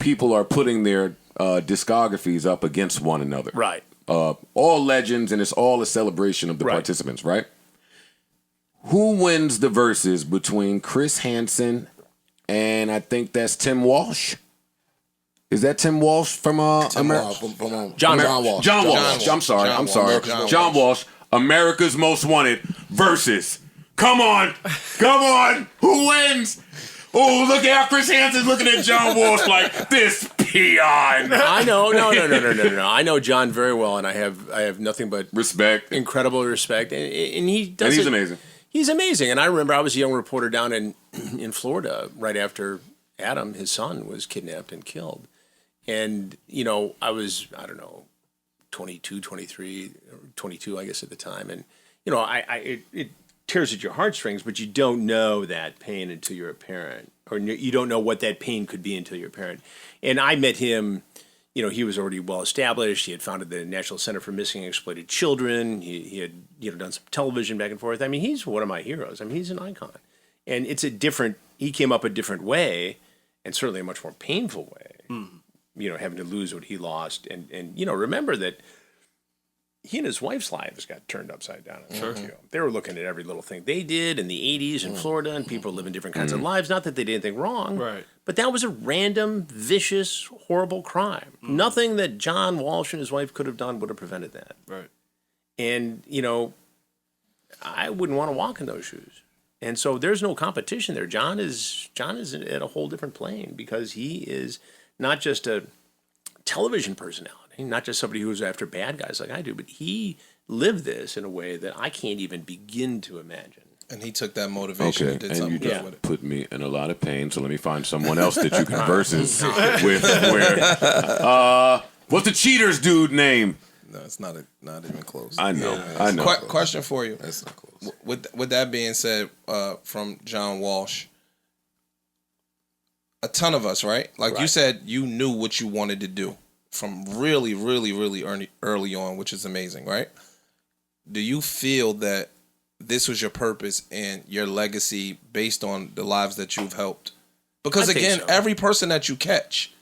[SPEAKER 1] people are putting their discographies up against one another.
[SPEAKER 3] Right.
[SPEAKER 1] All legends, and it's all a celebration of the
[SPEAKER 3] Right.
[SPEAKER 1] participants, right? Who wins the verses between Chris Hansen and I think that's Tim Walsh? Is that Tim Walsh from
[SPEAKER 4] From
[SPEAKER 3] John
[SPEAKER 4] Walsh.
[SPEAKER 1] John Walsh. I'm sorry. John Walsh. America's Most Wanted versus. Come on. Who wins? Oh, look at Chris Hansen's looking at John Walsh like this peon.
[SPEAKER 3] I know. No. I know John very well, and I have nothing but
[SPEAKER 1] Respect.
[SPEAKER 3] incredible respect. And he does.
[SPEAKER 1] And he's
[SPEAKER 3] it-
[SPEAKER 1] amazing.
[SPEAKER 3] He's amazing. And I remember I was a young reporter down in Florida right after Adam, his son, was kidnapped and killed. And, I was, 22, 23, 22, I guess at the time. And, it tears at your heartstrings, but you don't know that pain until you're a parent, or you don't know what that pain could be until you're a parent. And I met him, you know, he was already well established. He had founded the National Center for Missing and Exploited Children. He had, you know, done some television back and forth. I mean, he's one of my heroes. I mean, he's an icon. And it's he came up a different way, and certainly a much more painful way, you know, having to lose what he lost. And you know, remember that he and his wife's lives got turned upside down. Sure. They were looking at every little thing they did in the 80s in Florida, and people living different kinds of lives. Not that they did anything wrong,
[SPEAKER 2] right?
[SPEAKER 3] But that was a random, vicious, horrible crime. Nothing that John Walsh and his wife could have done would have prevented that.
[SPEAKER 2] Right.
[SPEAKER 3] And, you know, I wouldn't want to walk in those shoes. And so there's no competition there. John is at a whole different plane, because he is not just a television personality, not just somebody who's after bad guys like I do, but he lived this in a way that I can't even begin to imagine.
[SPEAKER 5] And he took that motivation and did something good with it.
[SPEAKER 1] Put me in a lot of pain, so let me find someone else that you can versus with. What's the cheaters dude name?
[SPEAKER 5] No, it's not even close.
[SPEAKER 1] I know. I know.
[SPEAKER 5] Question for you.
[SPEAKER 4] That's not close.
[SPEAKER 5] With that being said, from John Walsh, a ton of us, right? Like you said, you knew what you wanted to do from really, really, really early on, which is amazing, right? Do you feel that this was your purpose and your legacy based on the lives that you've helped? Because again, every person that you catch,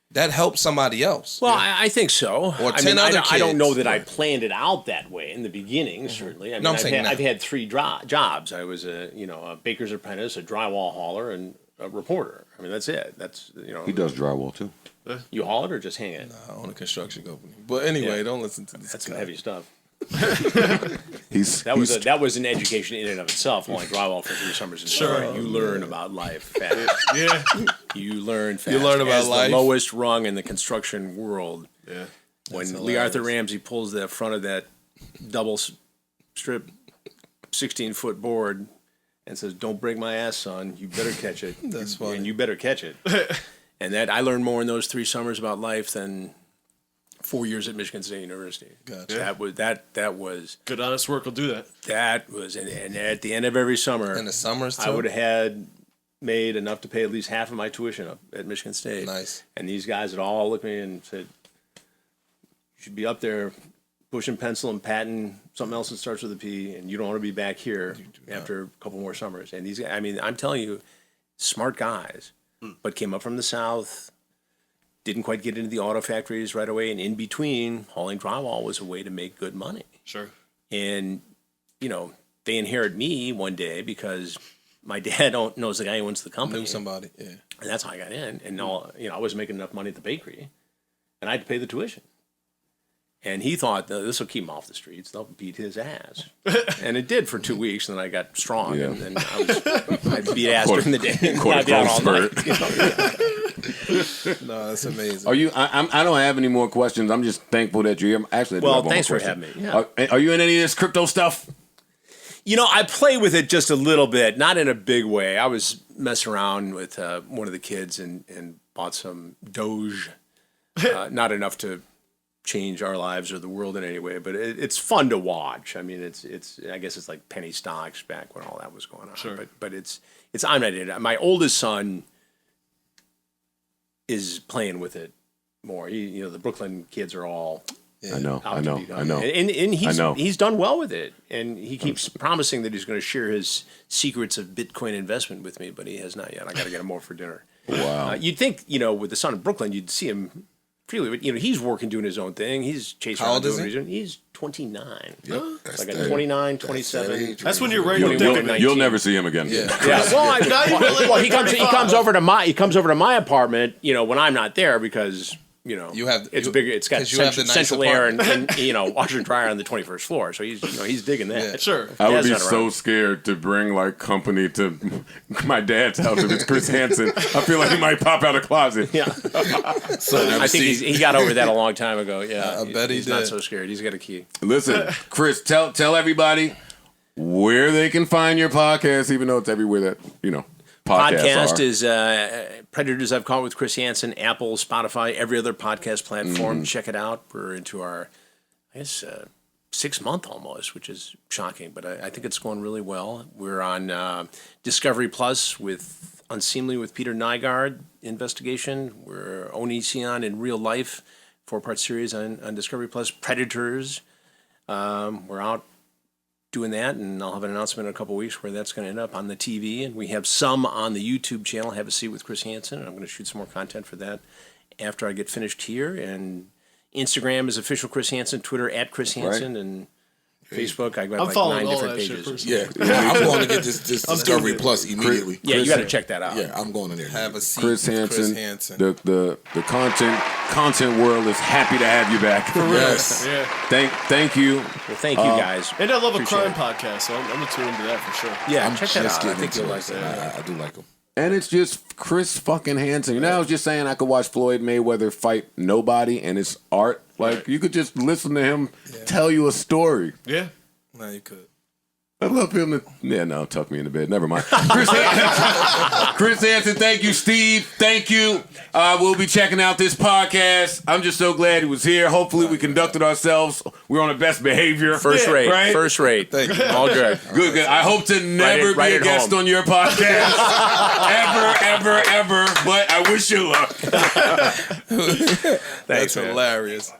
[SPEAKER 5] that helps somebody else.
[SPEAKER 3] Well, I think so.
[SPEAKER 5] Or 10 other kids.
[SPEAKER 3] I don't know that I planned it out that way in the beginning, certainly. I mean, I've had 3 jobs. I was a baker's apprentice, a drywall hauler, and a reporter. I mean, that's it. That's, you know.
[SPEAKER 1] He does drywall too.
[SPEAKER 3] You haul it or just hang it?
[SPEAKER 5] Nah, I own a construction company. But anyway, don't listen to this.
[SPEAKER 3] That's some heavy stuff.
[SPEAKER 1] That
[SPEAKER 3] was an education in and of itself. Only drywall for 3 summers in Detroit. You learn about life fast.
[SPEAKER 2] Yeah.
[SPEAKER 3] You learn fast.
[SPEAKER 5] You learn about
[SPEAKER 3] as
[SPEAKER 5] life.
[SPEAKER 3] The lowest rung in the construction world.
[SPEAKER 2] Yeah.
[SPEAKER 3] When Lee Arthur Ramsey pulls the front of that double strip 16-foot board and says, "Don't break my ass, son. You better catch it."
[SPEAKER 5] That's funny.
[SPEAKER 3] And you better catch it. And that I learned more in those 3 summers about life than 4 years at Michigan State University.
[SPEAKER 5] Gotcha.
[SPEAKER 3] That was
[SPEAKER 2] Good honest work will do that.
[SPEAKER 3] That was and at the end of every summer,
[SPEAKER 5] In the summers too?
[SPEAKER 3] I would have had made enough to pay at least half of my tuition up at Michigan State.
[SPEAKER 5] Nice.
[SPEAKER 3] And these guys would all look at me and said, "You should be up there pushing pencil and patting something else that starts with a P, and you don't want to be back here after a couple more summers." And these guys, I mean, I'm telling you, smart guys, but came up from the South, didn't quite get into the auto factories right away, and in between, hauling drywall was a way to make good money.
[SPEAKER 2] Sure.
[SPEAKER 3] And, you know, they inherit me one day because my dad knows the guy who owns the company.
[SPEAKER 5] Knew somebody, yeah.
[SPEAKER 3] And that's how I got in. And I wasn't making enough money at the bakery, and I had to pay the tuition. And he thought, this will keep him off the streets. They'll beat his ass. And it did for 2 weeks, and then I got strong.
[SPEAKER 1] Yeah.
[SPEAKER 3] And then I beat ass during the day. And
[SPEAKER 1] Quarter
[SPEAKER 3] I'd be out all
[SPEAKER 1] spurt.
[SPEAKER 3] night.
[SPEAKER 5] No, that's amazing.
[SPEAKER 1] Are you? I don't have any more questions. I'm just thankful that you're here. Actually, I do
[SPEAKER 3] Well,
[SPEAKER 1] have one
[SPEAKER 3] thanks
[SPEAKER 1] more
[SPEAKER 3] for
[SPEAKER 1] question.
[SPEAKER 3] having me. Yeah.
[SPEAKER 1] Are you in any of this crypto stuff?
[SPEAKER 3] You know, I play with it just a little bit, not in a big way. I was messing around with one of the kids and bought some Doge. Not enough to change our lives or the world in any way, but it's fun to watch. I mean, it's I guess it's like penny stocks back when all that was going on.
[SPEAKER 2] Sure.
[SPEAKER 3] But it's I'm not in it. My oldest son is playing with it more. The Brooklyn kids are all
[SPEAKER 1] I know.
[SPEAKER 3] out to be done.
[SPEAKER 1] I know.
[SPEAKER 3] And
[SPEAKER 1] I know.
[SPEAKER 3] he's done well with it, and he keeps promising that he's going to share his secrets of Bitcoin investment with me, but he has not yet. I got to get him over for dinner.
[SPEAKER 1] Wow.
[SPEAKER 3] You'd think, with the son of Brooklyn, you'd see him freely, but he's working, doing his own thing. He's chasing
[SPEAKER 5] How
[SPEAKER 3] around
[SPEAKER 5] old is
[SPEAKER 3] doing
[SPEAKER 5] he?
[SPEAKER 3] what he's doing. He's 29.
[SPEAKER 4] Yep.
[SPEAKER 3] Like a 29, 27.
[SPEAKER 2] That's when you're ready to
[SPEAKER 3] You'll-
[SPEAKER 2] think
[SPEAKER 3] you'll-
[SPEAKER 2] of it.
[SPEAKER 1] You'll never see him again.
[SPEAKER 5] Yeah.
[SPEAKER 3] Yeah, well, he comes over to my apartment, when I'm not there because
[SPEAKER 5] You have
[SPEAKER 3] it's
[SPEAKER 5] you-
[SPEAKER 3] bigger. It's got
[SPEAKER 5] 'cause you have the nice
[SPEAKER 3] central air
[SPEAKER 5] apartment.
[SPEAKER 3] and washer and dryer on the 21st floor. So he's digging that.
[SPEAKER 5] Yeah.
[SPEAKER 2] Sure.
[SPEAKER 1] I would
[SPEAKER 3] Dad's
[SPEAKER 1] be
[SPEAKER 3] not
[SPEAKER 1] so
[SPEAKER 3] around.
[SPEAKER 1] scared to bring company to my dad's house if it's Chris Hansen. I feel like he might pop out of closet.
[SPEAKER 3] Yeah, I think he got over that a long time ago. Yeah,
[SPEAKER 5] I bet
[SPEAKER 3] he's
[SPEAKER 5] he
[SPEAKER 3] not
[SPEAKER 5] did.
[SPEAKER 3] so scared. He's got a key.
[SPEAKER 1] Listen, Chris, tell everybody where they can find your podcast, even though it's everywhere that podcasts
[SPEAKER 3] Podcast
[SPEAKER 1] are.
[SPEAKER 3] is Predators I've Caught with Chris Hansen, Apple, Spotify, every other podcast platform. Check it out. We're into our, I guess, 6-month almost, which is shocking. But I think it's going really well. We're on Discovery Plus with Unseemly with Peter Nygard investigation. We're Onision in Real Life, 4-part series on Discovery Plus. Predators. We're out doing that, and I'll have an announcement in a couple of weeks where that's going to end up on the TV. And we have some on the YouTube channel, Have a Seat with Chris Hansen, and I'm going to shoot some more content for that after I get finished here. And Instagram is official Chris Hansen, Twitter at Chris Hansen, and Facebook. I got
[SPEAKER 2] I'm
[SPEAKER 3] like
[SPEAKER 2] following
[SPEAKER 3] 9
[SPEAKER 2] all
[SPEAKER 3] different
[SPEAKER 2] that shit
[SPEAKER 3] pages.
[SPEAKER 2] personally.
[SPEAKER 4] Yeah, I'm going to get this Discovery Plus immediately.
[SPEAKER 3] Yeah, you got to check that out.
[SPEAKER 4] Yeah, I'm going in there.
[SPEAKER 5] Have a seat.
[SPEAKER 1] Chris Hansen.
[SPEAKER 5] Hansen.
[SPEAKER 1] The content world is happy to have you back.
[SPEAKER 4] Yes.
[SPEAKER 2] Yeah.
[SPEAKER 1] Thank you.
[SPEAKER 3] Well, thank you guys.
[SPEAKER 2] And I love a
[SPEAKER 3] Appreciate
[SPEAKER 2] crime
[SPEAKER 3] it.
[SPEAKER 2] podcast, so I'm going to tune into that for sure.
[SPEAKER 3] Yeah,
[SPEAKER 4] I'm
[SPEAKER 3] check that
[SPEAKER 4] just
[SPEAKER 3] out. I
[SPEAKER 4] getting
[SPEAKER 3] think
[SPEAKER 4] into
[SPEAKER 3] you'll
[SPEAKER 4] it.
[SPEAKER 3] like that.
[SPEAKER 4] I do like them.
[SPEAKER 1] And it's just Chris fucking Hansen. You know, I was just saying I could watch Floyd Mayweather fight nobody, and it's art. Like, you could just listen to him tell you a story.
[SPEAKER 2] Yeah.
[SPEAKER 5] No, you could.
[SPEAKER 1] I love him to... Yeah, no, tuck me in the bed. Never mind. Chris Hansen, thank you. Steve, thank you. We'll be checking out this podcast. I'm just so glad he was here. Hopefully we conducted ourselves. We're on the best behavior.
[SPEAKER 3] First rate.
[SPEAKER 1] Right?
[SPEAKER 3] First rate.
[SPEAKER 5] Thank you.
[SPEAKER 3] All good.
[SPEAKER 1] Good, good. I hope to never
[SPEAKER 3] right
[SPEAKER 1] be a
[SPEAKER 3] at
[SPEAKER 1] guest
[SPEAKER 3] home.
[SPEAKER 1] on your podcast. ever. But I wish you luck.
[SPEAKER 3] Thanks,
[SPEAKER 5] That's
[SPEAKER 3] man.
[SPEAKER 5] hilarious.